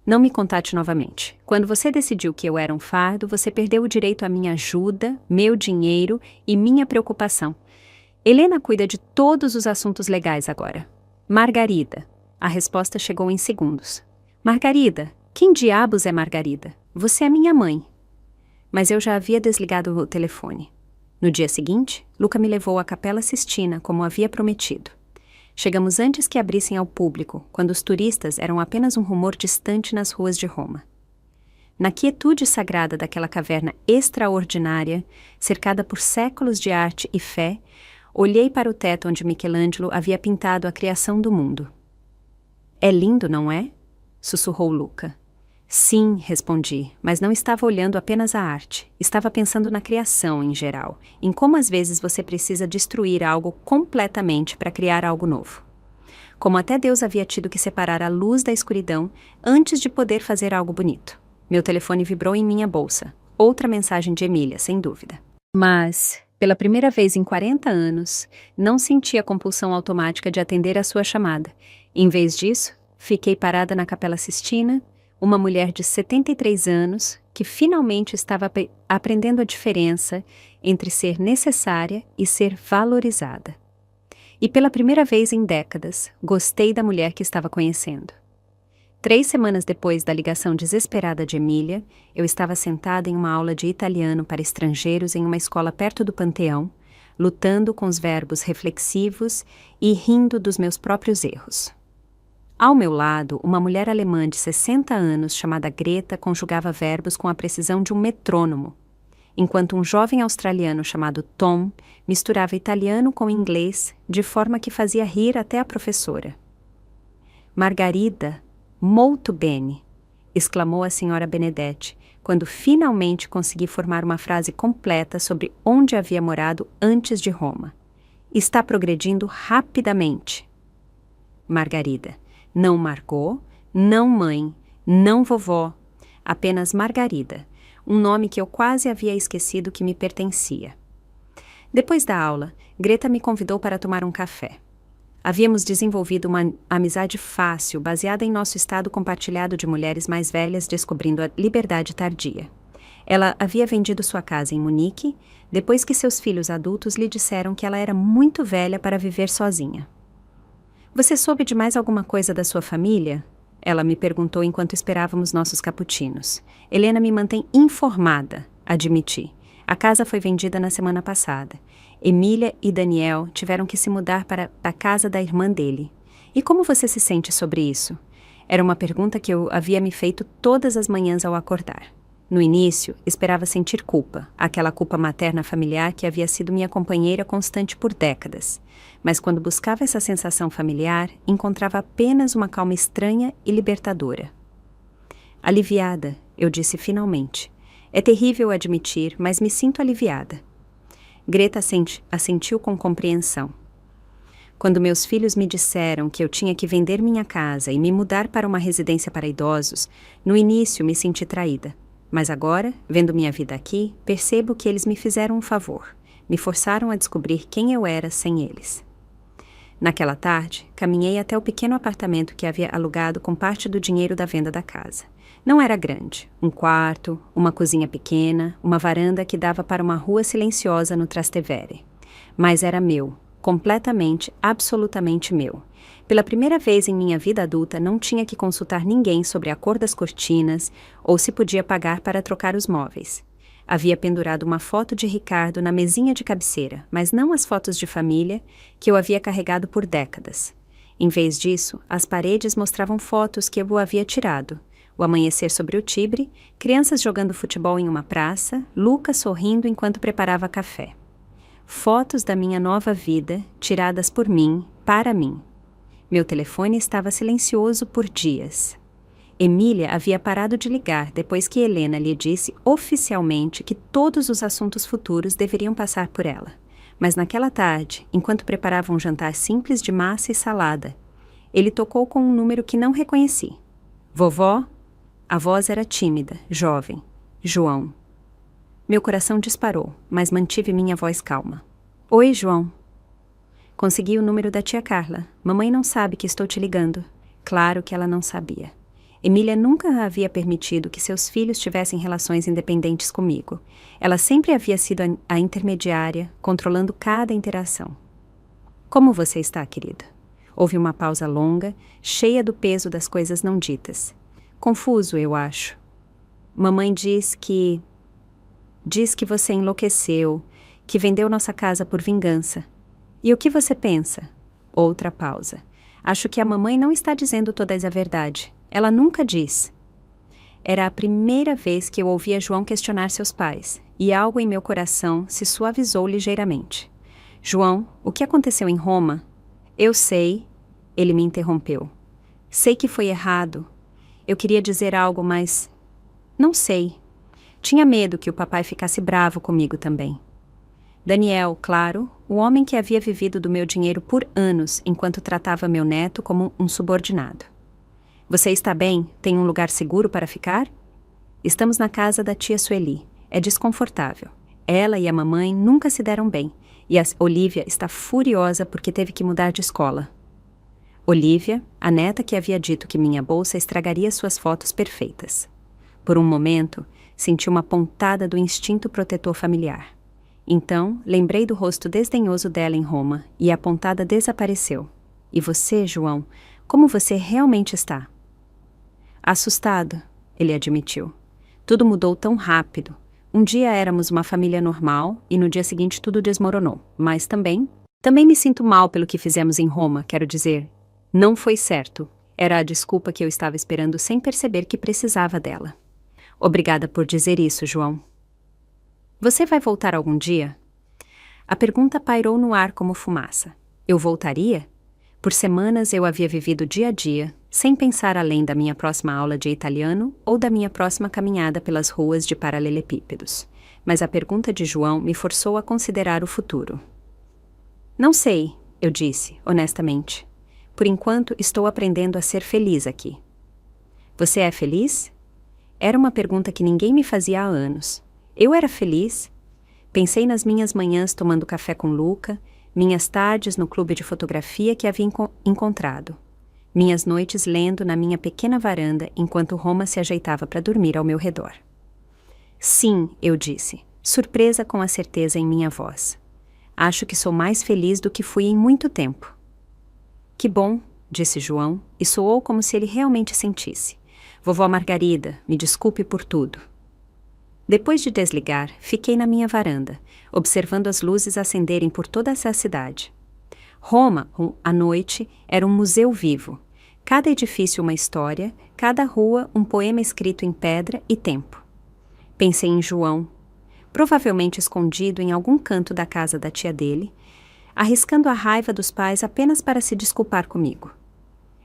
não me contate novamente. Quando você decidiu que eu era um fardo, você perdeu o direito à minha ajuda, meu dinheiro e minha preocupação. Helena cuida de todos os assuntos legais agora. Margarida. A resposta chegou em segundos. Margarida. Quem diabos é Margarida? Você é minha mãe. Mas eu já havia desligado o telefone. No dia seguinte, Luca me levou à Capela Sistina, como havia prometido. Chegamos antes que abrissem ao público, quando os turistas eram apenas um rumor distante nas ruas de Roma. Na quietude sagrada daquela caverna extraordinária, cercada por séculos de arte e fé, olhei para o teto onde Michelangelo havia pintado a criação do mundo. É lindo, não é? Sussurrou Luca. Sim, respondi, mas não estava olhando apenas a arte. Estava pensando na criação em geral, em como às vezes você precisa destruir algo completamente para criar algo novo. Como até Deus havia tido que separar a luz da escuridão antes de poder fazer algo bonito. Meu telefone vibrou em minha bolsa. Outra mensagem de Emília, sem dúvida. Mas, pela primeira vez em 40 anos, não senti a compulsão automática de atender a sua chamada. Em vez disso, fiquei parada na Capela Sistina, uma mulher de 73 anos que finalmente estava aprendendo a diferença entre ser necessária e ser valorizada. E pela primeira vez em décadas, gostei da mulher que estava conhecendo. 3 semanas depois da ligação desesperada de Emília, eu estava sentada em uma aula de italiano para estrangeiros em uma escola perto do Panteão, lutando com os verbos reflexivos e rindo dos meus próprios erros. Ao meu lado, uma mulher alemã de 60 anos chamada Greta conjugava verbos com a precisão de um metrônomo, enquanto um jovem australiano chamado Tom misturava italiano com inglês de forma que fazia rir até a professora. Margarida, molto bene, exclamou a senhora Benedetti, quando finalmente consegui formar uma frase completa sobre onde havia morado antes de Roma. Está progredindo rapidamente. Margarida. Não Margot, não mãe, não vovó, apenas Margarida, um nome que eu quase havia esquecido que me pertencia. Depois da aula, Greta me convidou para tomar um café. Havíamos desenvolvido uma amizade fácil, baseada em nosso estado compartilhado de mulheres mais velhas descobrindo a liberdade tardia. Ela havia vendido sua casa em Munique, depois que seus filhos adultos lhe disseram que ela era muito velha para viver sozinha. Você soube de mais alguma coisa da sua família? Ela me perguntou enquanto esperávamos nossos cappuccinos. Helena me mantém informada, admiti. A casa foi vendida na semana passada. Emília e Daniel tiveram que se mudar para a casa da irmã dele. E como você se sente sobre isso? Era uma pergunta que eu havia me feito todas as manhãs ao acordar. No início, esperava sentir culpa, aquela culpa materna familiar que havia sido minha companheira constante por décadas. Mas quando buscava essa sensação familiar, encontrava apenas uma calma estranha e libertadora. Aliviada, eu disse finalmente. É terrível admitir, mas me sinto aliviada. Greta assentiu com compreensão. Quando meus filhos me disseram que eu tinha que vender minha casa e me mudar para uma residência para idosos, no início me senti traída. Mas agora, vendo minha vida aqui, percebo que eles me fizeram um favor. Me forçaram a descobrir quem eu era sem eles. Naquela tarde, caminhei até o pequeno apartamento que havia alugado com parte do dinheiro da venda da casa. Não era grande. Um quarto, uma cozinha pequena, uma varanda que dava para uma rua silenciosa no Trastevere. Mas era meu, completamente, absolutamente meu. Pela primeira vez em minha vida adulta, não tinha que consultar ninguém sobre a cor das cortinas ou se podia pagar para trocar os móveis. Havia pendurado uma foto de Ricardo na mesinha de cabeceira, mas não as fotos de família que eu havia carregado por décadas. Em vez disso, as paredes mostravam fotos que eu o havia tirado. O amanhecer sobre o Tibre, crianças jogando futebol em uma praça, Lucas sorrindo enquanto preparava café. Fotos da minha nova vida, tiradas por mim, para mim. Meu telefone estava silencioso por dias. Emília havia parado de ligar depois que Helena lhe disse oficialmente que todos os assuntos futuros deveriam passar por ela. Mas naquela tarde, enquanto preparava um jantar simples de massa e salada, ele tocou com um número que não reconheci. Vovó? A voz era tímida, jovem. João. Meu coração disparou, mas mantive minha voz calma. Oi, João. Consegui o número da tia Carla. Mamãe não sabe que estou te ligando. Claro que ela não sabia. Emília nunca havia permitido que seus filhos tivessem relações independentes comigo. Ela sempre havia sido a intermediária, controlando cada interação. Como você está, querida? Houve uma pausa longa, cheia do peso das coisas não ditas. Confuso, eu acho. Mamãe diz que você enlouqueceu, que vendeu nossa casa por vingança. E o que você pensa? Outra pausa. Acho que a mamãe não está dizendo toda a verdade. Ela nunca diz. Era a primeira vez que eu ouvia João questionar seus pais, e algo em meu coração se suavizou ligeiramente. João, o que aconteceu em Roma? Eu sei, ele me interrompeu. Sei que foi errado. Eu queria dizer algo, mas não sei. Tinha medo que o papai ficasse bravo comigo também. Daniel, claro, o homem que havia vivido do meu dinheiro por anos enquanto tratava meu neto como um subordinado. Você está bem? Tem um lugar seguro para ficar? Estamos na casa da tia Sueli. É desconfortável. Ela e a mamãe nunca se deram bem, e a Olivia está furiosa porque teve que mudar de escola. Olivia, a neta que havia dito que minha bolsa estragaria suas fotos perfeitas. Por um momento, senti uma pontada do instinto protetor familiar. Então, lembrei do rosto desdenhoso dela em Roma, e a pontada desapareceu. E você, João, como você realmente está? Assustado, ele admitiu. Tudo mudou tão rápido. Um dia éramos uma família normal e no dia seguinte tudo desmoronou. Mas também me sinto mal pelo que fizemos em Roma, quero dizer. Não foi certo. Era a desculpa que eu estava esperando sem perceber que precisava dela. Obrigada por dizer isso, João. Você vai voltar algum dia? A pergunta pairou no ar como fumaça. Eu voltaria? Por semanas eu havia vivido dia a dia, sem pensar além da minha próxima aula de italiano ou da minha próxima caminhada pelas ruas de paralelepípedos. Mas a pergunta de João me forçou a considerar o futuro. Não sei, eu disse, honestamente. Por enquanto, estou aprendendo a ser feliz aqui. Você é feliz? Era uma pergunta que ninguém me fazia há anos. Eu era feliz? Pensei nas minhas manhãs tomando café com Luca, minhas tardes no clube de fotografia que havia encontrado, minhas noites lendo na minha pequena varanda enquanto Roma se ajeitava para dormir ao meu redor. Sim, eu disse, surpresa com a certeza em minha voz. Acho que sou mais feliz do que fui em muito tempo. Que bom, disse João, e soou como se ele realmente sentisse. Vovó Margarida, me desculpe por tudo. Depois de desligar, fiquei na minha varanda, observando as luzes acenderem por toda essa cidade. Roma, à noite, era um museu vivo. Cada edifício uma história, cada rua um poema escrito em pedra e tempo. Pensei em João, provavelmente escondido em algum canto da casa da tia dele, arriscando a raiva dos pais apenas para se desculpar comigo.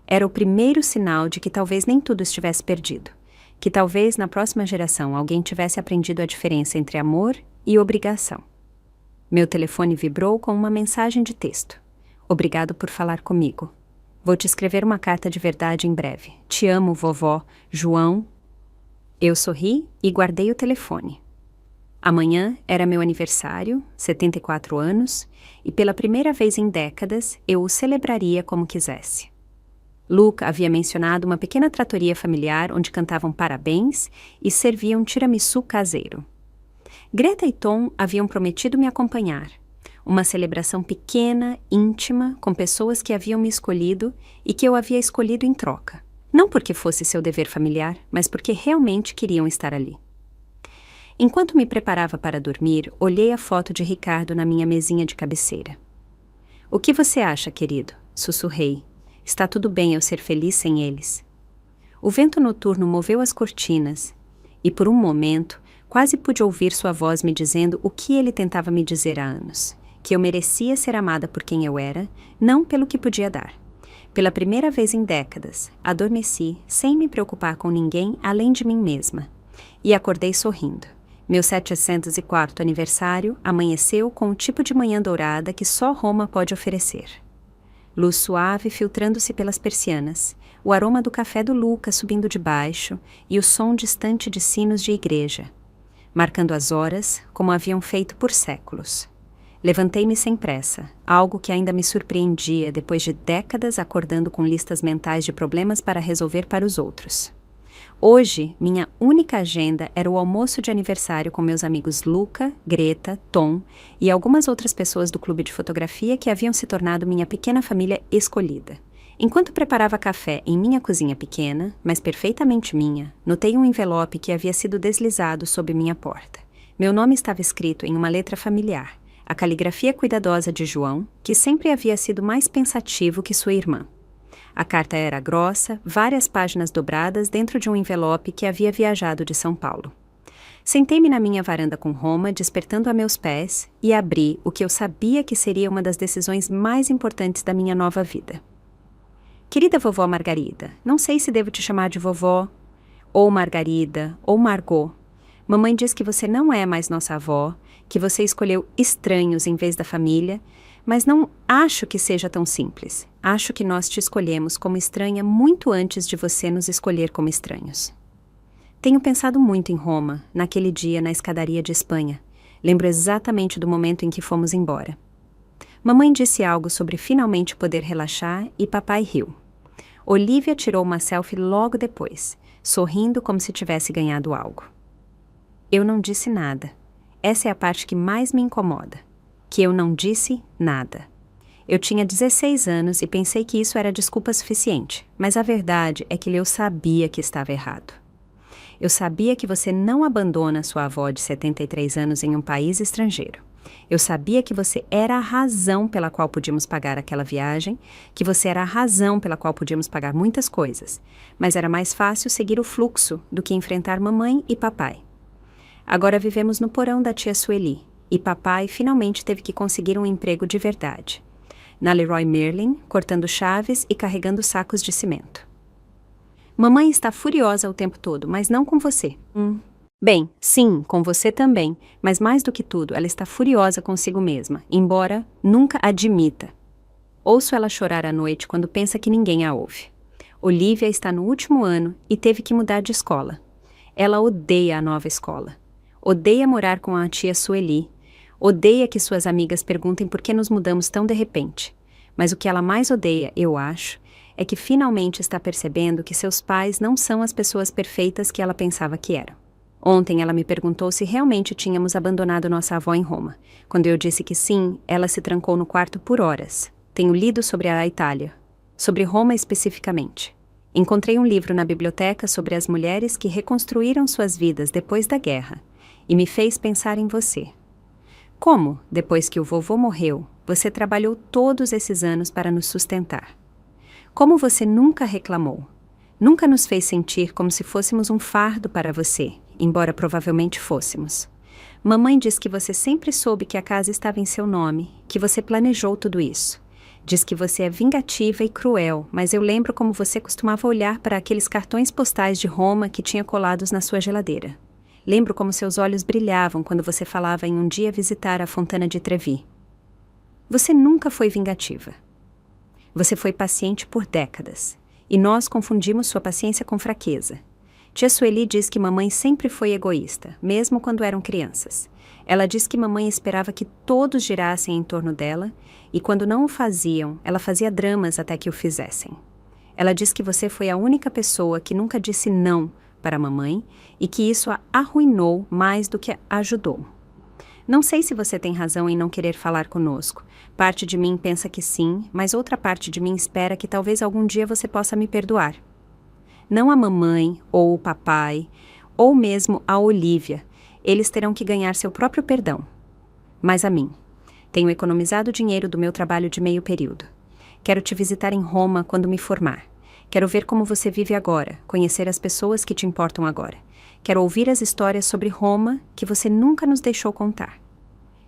Era o primeiro sinal de que talvez nem tudo estivesse perdido. que talvez na próxima geração alguém tivesse aprendido a diferença entre amor e obrigação. Meu telefone vibrou com uma mensagem de texto. Obrigado por falar comigo. Vou te escrever uma carta de verdade em breve. Te amo, vovó. João. Eu sorri e guardei o telefone. Amanhã era meu aniversário, 74 anos, e pela primeira vez em décadas eu o celebraria como quisesse. Luke havia mencionado uma pequena tratoria familiar onde cantavam parabéns e serviam tiramisu caseiro. Greta e Tom haviam prometido me acompanhar. Uma celebração pequena, íntima, com pessoas que haviam me escolhido e que eu havia escolhido em troca. Não porque fosse seu dever familiar, mas porque realmente queriam estar ali. Enquanto me preparava para dormir, olhei a foto de Ricardo na minha mesinha de cabeceira. O que você acha, querido? Sussurrei. Está tudo bem eu ser feliz sem eles. O vento noturno moveu as cortinas e, por um momento, quase pude ouvir sua voz me dizendo o que ele tentava me dizer há anos. Que eu merecia ser amada por quem eu era, não pelo que podia dar. Pela primeira vez em décadas, adormeci sem me preocupar com ninguém além de mim mesma. E acordei sorrindo. Meu 704º aniversário amanheceu com o tipo de manhã dourada que só Roma pode oferecer. Luz suave filtrando-se pelas persianas, o aroma do café do Luca subindo de baixo e o som distante de sinos de igreja, marcando as horas como haviam feito por séculos. Levantei-me sem pressa, algo que ainda me surpreendia depois de décadas acordando com listas mentais de problemas para resolver para os outros. Hoje, minha única agenda era o almoço de aniversário com meus amigos Luca, Greta, Tom e algumas outras pessoas do clube de fotografia que haviam se tornado minha pequena família escolhida. Enquanto preparava café em minha cozinha pequena, mas perfeitamente minha, notei um envelope que havia sido deslizado sob minha porta. Meu nome estava escrito em uma letra familiar, a caligrafia cuidadosa de João, que sempre havia sido mais pensativo que sua irmã. A carta era grossa, várias páginas dobradas dentro de um envelope que havia viajado de São Paulo. Sentei-me na minha varanda com Roma, despertando a meus pés, e abri o que eu sabia que seria uma das decisões mais importantes da minha nova vida. Querida vovó Margarida, não sei se devo te chamar de vovó, ou Margarida, ou Margot. Mamãe diz que você não é mais nossa avó, que você escolheu estranhos em vez da família, mas não acho que seja tão simples. Acho que nós te escolhemos como estranha muito antes de você nos escolher como estranhos. Tenho pensado muito em Roma, naquele dia na escadaria de Espanha. Lembro exatamente do momento em que fomos embora. Mamãe disse algo sobre finalmente poder relaxar e papai riu. Olivia tirou uma selfie logo depois, sorrindo como se tivesse ganhado algo. Eu não disse nada. Essa é a parte que mais me incomoda. Que eu não disse nada. Eu tinha 16 anos e pensei que isso era desculpa suficiente, mas a verdade é que eu sabia que estava errado. Eu sabia que você não abandona sua avó de 73 anos em um país estrangeiro. Eu sabia que você era a razão pela qual podíamos pagar aquela viagem, que você era a razão pela qual podíamos pagar muitas coisas, mas era mais fácil seguir o fluxo do que enfrentar mamãe e papai. Agora vivemos no porão da tia Sueli, e papai finalmente teve que conseguir um emprego de verdade. Na Leroy Merlin, cortando chaves e carregando sacos de cimento. Mamãe está furiosa o tempo todo, mas não com você. Bem, sim, com você também, mas mais do que tudo, ela está furiosa consigo mesma, embora nunca admita. Ouço ela chorar à noite quando pensa que ninguém a ouve. Olivia está no último ano e teve que mudar de escola. Ela odeia a nova escola. Odeia morar com a tia Sueli. Odeia que suas amigas perguntem por que nos mudamos tão de repente. Mas o que ela mais odeia, eu acho, é que finalmente está percebendo que seus pais não são as pessoas perfeitas que ela pensava que eram. Ontem ela me perguntou se realmente tínhamos abandonado nossa avó em Roma. Quando eu disse que sim, ela se trancou no quarto por horas. Tenho lido sobre a Itália, sobre Roma especificamente. Encontrei um livro na biblioteca sobre as mulheres que reconstruíram suas vidas depois da guerra, e me fez pensar em você. Como, depois que o vovô morreu, você trabalhou todos esses anos para nos sustentar? Como você nunca reclamou? Nunca nos fez sentir como se fôssemos um fardo para você, embora provavelmente fôssemos. Mamãe diz que você sempre soube que a casa estava em seu nome, que você planejou tudo isso. Diz que você é vingativa e cruel, mas eu lembro como você costumava olhar para aqueles cartões postais de Roma que tinha colados na sua geladeira. Lembro como seus olhos brilhavam quando você falava em um dia visitar a Fontana di Trevi. Você nunca foi vingativa. Você foi paciente por décadas, e nós confundimos sua paciência com fraqueza. Tia Sueli diz que mamãe sempre foi egoísta, mesmo quando eram crianças. Ela diz que mamãe esperava que todos girassem em torno dela, e quando não o faziam, ela fazia dramas até que o fizessem. Ela diz que você foi a única pessoa que nunca disse não para a mamãe e que isso a arruinou mais do que a ajudou. Não sei se você tem razão em não querer falar conosco. Parte de mim pensa que sim, mas outra parte de mim espera que talvez algum dia você possa me perdoar. Não a mamãe, ou o papai, ou mesmo a Olivia. Eles terão que ganhar seu próprio perdão. Mas a mim. Tenho economizado dinheiro do meu trabalho de meio período. Quero te visitar em Roma quando me formar. Quero ver como você vive agora, conhecer as pessoas que te importam agora. Quero ouvir as histórias sobre Roma que você nunca nos deixou contar.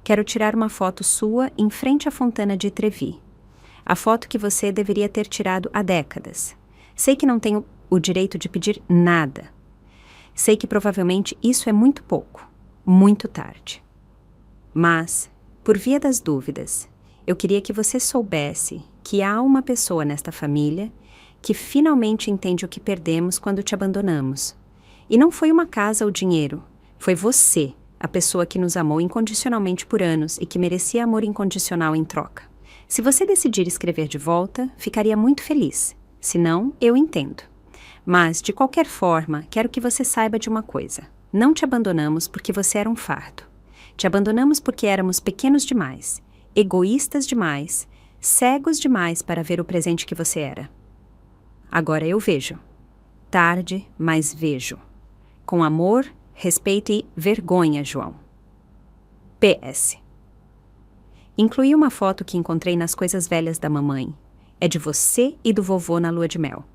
Quero tirar uma foto sua em frente à Fontana di Trevi. A foto que você deveria ter tirado há décadas. Sei que não tenho o direito de pedir nada. Sei que provavelmente isso é muito pouco, muito tarde. Mas, por via das dúvidas, eu queria que você soubesse que há uma pessoa nesta família que finalmente entende o que perdemos quando te abandonamos. E não foi uma casa ou dinheiro, foi você, a pessoa que nos amou incondicionalmente por anos e que merecia amor incondicional em troca. Se você decidir escrever de volta, ficaria muito feliz. Se não, eu entendo. Mas, de qualquer forma, quero que você saiba de uma coisa. Não te abandonamos porque você era um fardo. Te abandonamos porque éramos pequenos demais, egoístas demais, cegos demais para ver o presente que você era. Agora eu vejo. Tarde, mas vejo. Com amor, respeito e vergonha, João. PS. Incluí uma foto que encontrei nas coisas velhas da mamãe. É de você e do vovô na lua de mel.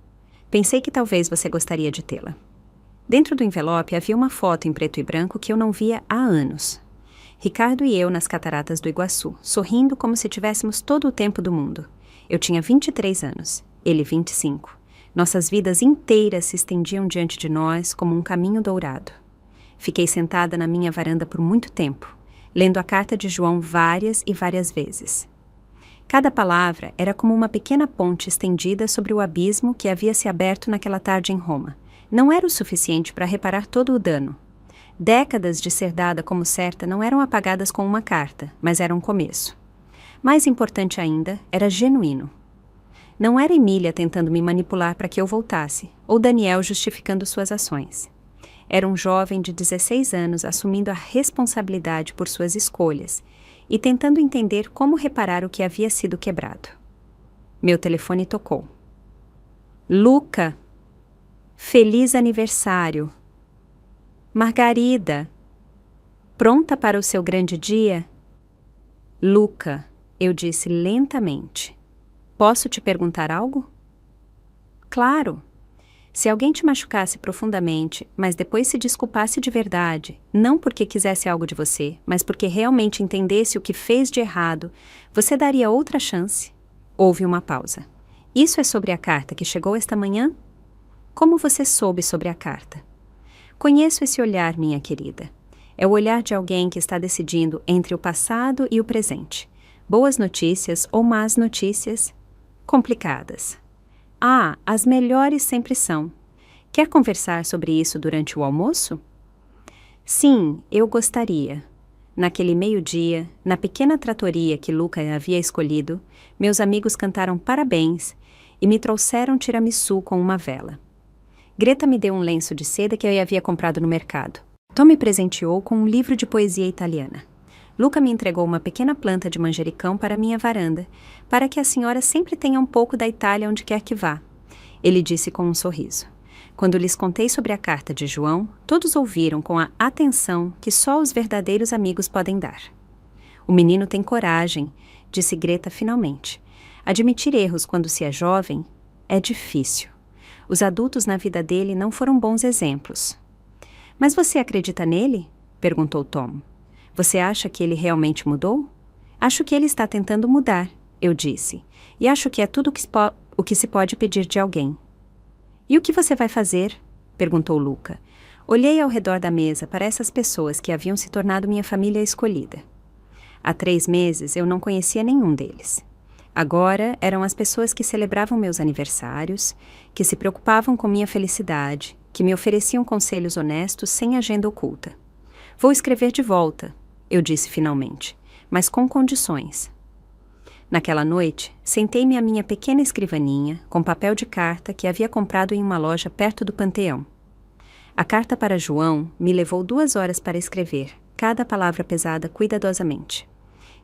Pensei que talvez você gostaria de tê-la. Dentro do envelope havia uma foto em preto e branco que eu não via há anos. Ricardo e eu nas cataratas do Iguaçu, sorrindo como se tivéssemos todo o tempo do mundo. Eu tinha 23 anos, ele 25. Nossas vidas inteiras se estendiam diante de nós como um caminho dourado. Fiquei sentada na minha varanda por muito tempo, lendo a carta de João várias e várias vezes. Cada palavra era como uma pequena ponte estendida sobre o abismo que havia se aberto naquela tarde em Roma. Não era o suficiente para reparar todo o dano. Décadas de ser dada como certa não eram apagadas com uma carta, mas eram um começo. Mais importante ainda, era genuíno. Não era Emília tentando me manipular para que eu voltasse, ou Daniel justificando suas ações. Era um jovem de 16 anos assumindo a responsabilidade por suas escolhas e tentando entender como reparar o que havia sido quebrado. Meu telefone tocou. Luca! Feliz aniversário! Margarida! Pronta para o seu grande dia? Luca, eu disse lentamente. Posso te perguntar algo? Claro. Se alguém te machucasse profundamente, mas depois se desculpasse de verdade, não porque quisesse algo de você, mas porque realmente entendesse o que fez de errado, você daria outra chance? Houve uma pausa. Isso é sobre a carta que chegou esta manhã? Como você soube sobre a carta? Conheço esse olhar, minha querida. É o olhar de alguém que está decidindo entre o passado e o presente. Boas notícias ou más notícias? Complicadas. Ah, as melhores sempre são. Quer conversar sobre isso durante o almoço? Sim, eu gostaria. Naquele meio-dia, na pequena tratoria que Luca havia escolhido, meus amigos cantaram parabéns e me trouxeram tiramisu com uma vela. Greta me deu um lenço de seda que eu havia comprado no mercado. Tom me presenteou com um livro de poesia italiana. Luca me entregou uma pequena planta de manjericão para minha varanda, para que a senhora sempre tenha um pouco da Itália onde quer que vá. Ele disse com um sorriso. Quando lhes contei sobre a carta de João, todos ouviram com a atenção que só os verdadeiros amigos podem dar. O menino tem coragem, disse Greta finalmente. Admitir erros quando se é jovem é difícil. Os adultos na vida dele não foram bons exemplos. Mas você acredita nele? Perguntou Tom. Você acha que ele realmente mudou? Acho que ele está tentando mudar. eu disse, e acho que é tudo o que se pode pedir de alguém. E o que você vai fazer? Perguntou Luca. Olhei ao redor da mesa para essas pessoas que haviam se tornado minha família escolhida. Há 3 meses eu não conhecia nenhum deles. Agora eram as pessoas que celebravam meus aniversários, que se preocupavam com minha felicidade, que me ofereciam conselhos honestos sem agenda oculta. Vou escrever de volta, eu disse finalmente, mas com condições. Naquela noite, sentei-me à minha pequena escrivaninha, com papel de carta que havia comprado em uma loja perto do Panteão. A carta para João me levou 2 horas para escrever, cada palavra pesada cuidadosamente.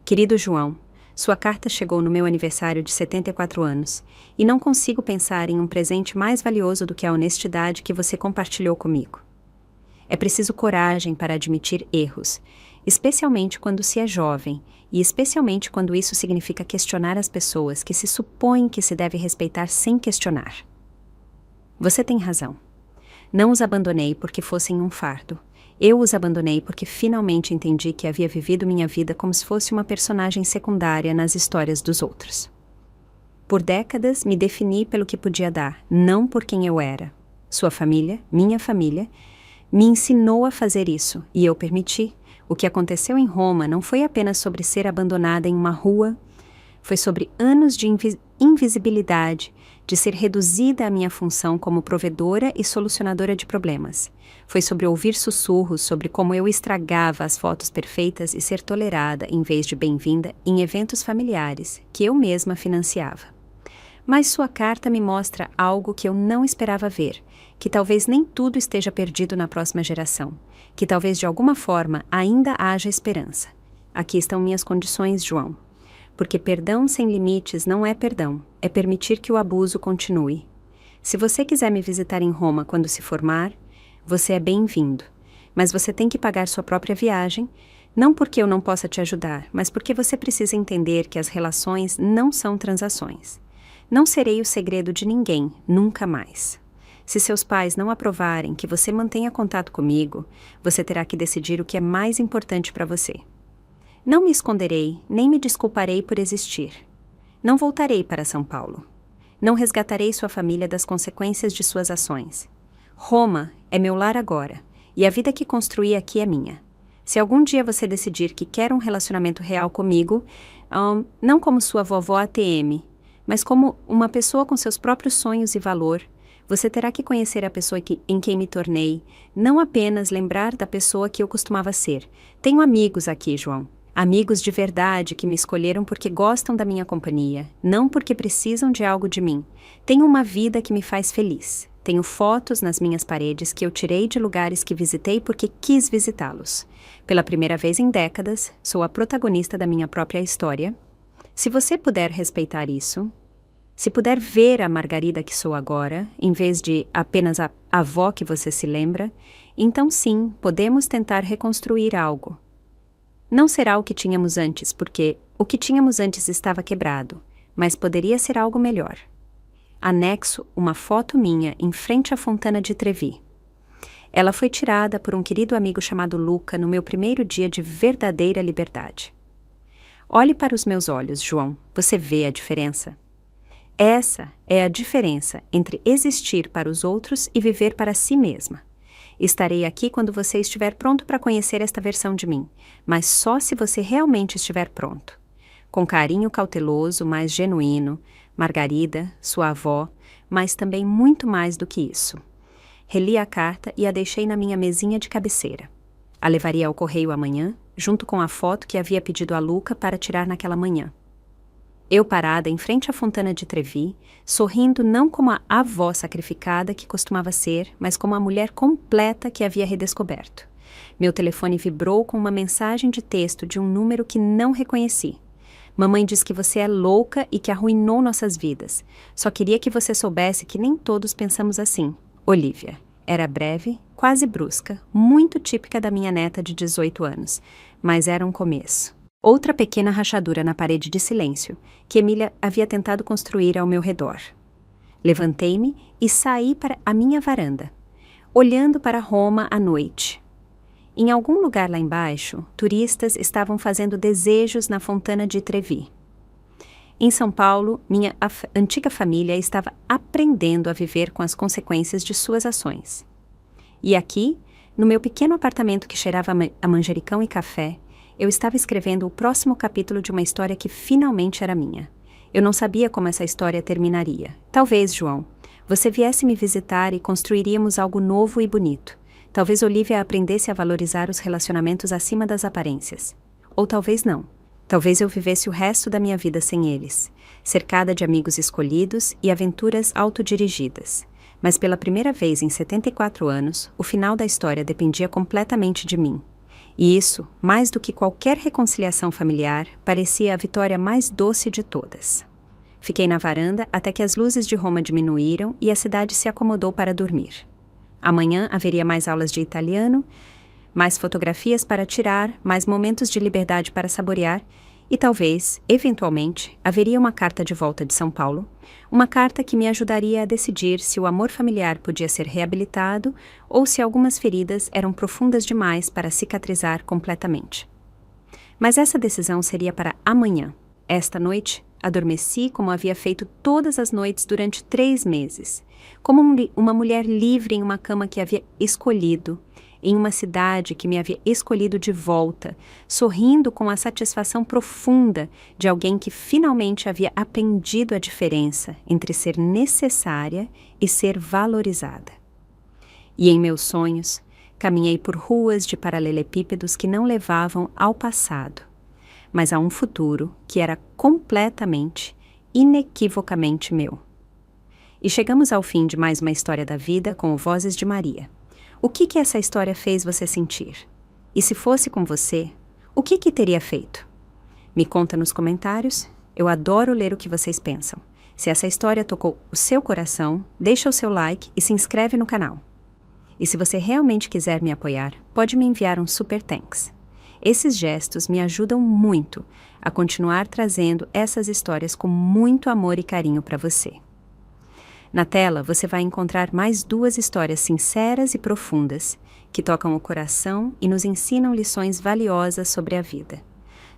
Querido João, sua carta chegou no meu aniversário de 74 anos, e não consigo pensar em um presente mais valioso do que a honestidade que você compartilhou comigo. É preciso coragem para admitir erros, especialmente quando se é jovem, e especialmente quando isso significa questionar as pessoas que se supõem que se deve respeitar sem questionar. Você tem razão. Não os abandonei porque fossem um fardo. Eu os abandonei porque finalmente entendi que havia vivido minha vida como se fosse uma personagem secundária nas histórias dos outros. Por décadas me defini pelo que podia dar, não por quem eu era. Sua família, minha família, me ensinou a fazer isso, e eu permiti. O que aconteceu em Roma não foi apenas sobre ser abandonada em uma rua, foi sobre anos de invisibilidade, de ser reduzida à minha função como provedora e solucionadora de problemas. Foi sobre ouvir sussurros sobre como eu estragava as fotos perfeitas e ser tolerada, em vez de bem-vinda, em eventos familiares, que eu mesma financiava. Mas sua carta me mostra algo que eu não esperava ver, que talvez nem tudo esteja perdido na próxima geração, que talvez de alguma forma ainda haja esperança. Aqui estão minhas condições, João. Porque perdão sem limites não é perdão, é permitir que o abuso continue. Se você quiser me visitar em Roma quando se formar, você é bem-vindo. Mas você tem que pagar sua própria viagem, não porque eu não possa te ajudar, mas porque você precisa entender que as relações não são transações. Não serei o segredo de ninguém, nunca mais. Se seus pais não aprovarem que você mantenha contato comigo, você terá que decidir o que é mais importante para você. Não me esconderei, nem me desculparei por existir. Não voltarei para São Paulo. Não resgatarei sua família das consequências de suas ações. Roma é meu lar agora, e a vida que construí aqui é minha. Se algum dia você decidir que quer um relacionamento real comigo, não como sua vovó ATM, mas como uma pessoa com seus próprios sonhos e valor, você terá que conhecer a pessoa em quem me tornei, não apenas lembrar da pessoa que eu costumava ser. Tenho amigos aqui, João. Amigos de verdade que me escolheram porque gostam da minha companhia, não porque precisam de algo de mim. Tenho uma vida que me faz feliz. Tenho fotos nas minhas paredes que eu tirei de lugares que visitei porque quis visitá-los. Pela primeira vez em décadas, sou a protagonista da minha própria história. Se você puder respeitar isso, se puder ver a Margarida que sou agora, em vez de apenas a avó que você se lembra, então sim, podemos tentar reconstruir algo. Não será o que tínhamos antes, porque o que tínhamos antes estava quebrado, mas poderia ser algo melhor. Anexo uma foto minha em frente à Fontana de Trevi. Ela foi tirada por um querido amigo chamado Luca no meu primeiro dia de verdadeira liberdade. Olhe para os meus olhos, João, você vê a diferença? Essa é a diferença entre existir para os outros e viver para si mesma. Estarei aqui quando você estiver pronto para conhecer esta versão de mim, mas só se você realmente estiver pronto. Com carinho cauteloso, mas genuíno, Margarida, sua avó, mas também muito mais do que isso. Reli a carta e a deixei na minha mesinha de cabeceira. A levaria ao correio amanhã, junto com a foto que havia pedido a Luca para tirar naquela manhã. Eu parada em frente à Fontana de Trevi, sorrindo não como a avó sacrificada que costumava ser, mas como a mulher completa que havia redescoberto. Meu telefone vibrou com uma mensagem de texto de um número que não reconheci. Mamãe diz que você é louca e que arruinou nossas vidas. Só queria que você soubesse que nem todos pensamos assim. Olivia. Era breve, quase brusca, muito típica da minha neta de 18 anos, mas era um começo. Outra pequena rachadura na parede de silêncio, que Emília havia tentado construir ao meu redor. Levantei-me e saí para a minha varanda, olhando para Roma à noite. Em algum lugar lá embaixo, turistas estavam fazendo desejos na Fontana de Trevi. Em São Paulo, minha antiga família estava aprendendo a viver com as consequências de suas ações. E aqui, no meu pequeno apartamento que cheirava a manjericão e café, eu estava escrevendo o próximo capítulo de uma história que finalmente era minha. Eu não sabia como essa história terminaria. Talvez, João, você viesse me visitar e construiríamos algo novo e bonito. Talvez Olivia aprendesse a valorizar os relacionamentos acima das aparências. Ou talvez não. Talvez eu vivesse o resto da minha vida sem eles, cercada de amigos escolhidos e aventuras autodirigidas. Mas pela primeira vez em 74 anos, o final da história dependia completamente de mim. E isso, mais do que qualquer reconciliação familiar, parecia a vitória mais doce de todas. Fiquei na varanda até que as luzes de Roma diminuíram e a cidade se acomodou para dormir. Amanhã haveria mais aulas de italiano, mais fotografias para tirar, mais momentos de liberdade para saborear e talvez, eventualmente, haveria uma carta de volta de São Paulo, uma carta que me ajudaria a decidir se o amor familiar podia ser reabilitado ou se algumas feridas eram profundas demais para cicatrizar completamente. Mas essa decisão seria para amanhã. Esta noite, adormeci como havia feito todas as noites durante 3 meses, como uma mulher livre em uma cama que havia escolhido, em uma cidade que me havia escolhido de volta, sorrindo com a satisfação profunda de alguém que finalmente havia aprendido a diferença entre ser necessária e ser valorizada. E em meus sonhos, caminhei por ruas de paralelepípedos que não levavam ao passado, mas a um futuro que era completamente, inequivocamente meu. E chegamos ao fim de mais uma história da vida com o Vozes de Maria. O que essa história fez você sentir? E se fosse com você, o que teria feito? Me conta nos comentários, eu adoro ler o que vocês pensam. Se essa história tocou o seu coração, deixa o seu like e se inscreve no canal. E se você realmente quiser me apoiar, pode me enviar um super thanks. Esses gestos me ajudam muito a continuar trazendo essas histórias com muito amor e carinho para você. Na tela, você vai encontrar mais 2 histórias sinceras e profundas, que tocam o coração e nos ensinam lições valiosas sobre a vida.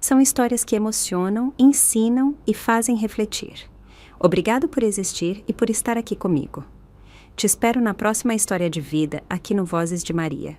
São histórias que emocionam, ensinam e fazem refletir. Obrigado por existir e por estar aqui comigo. Te espero na próxima história de vida aqui no Vozes de Maria.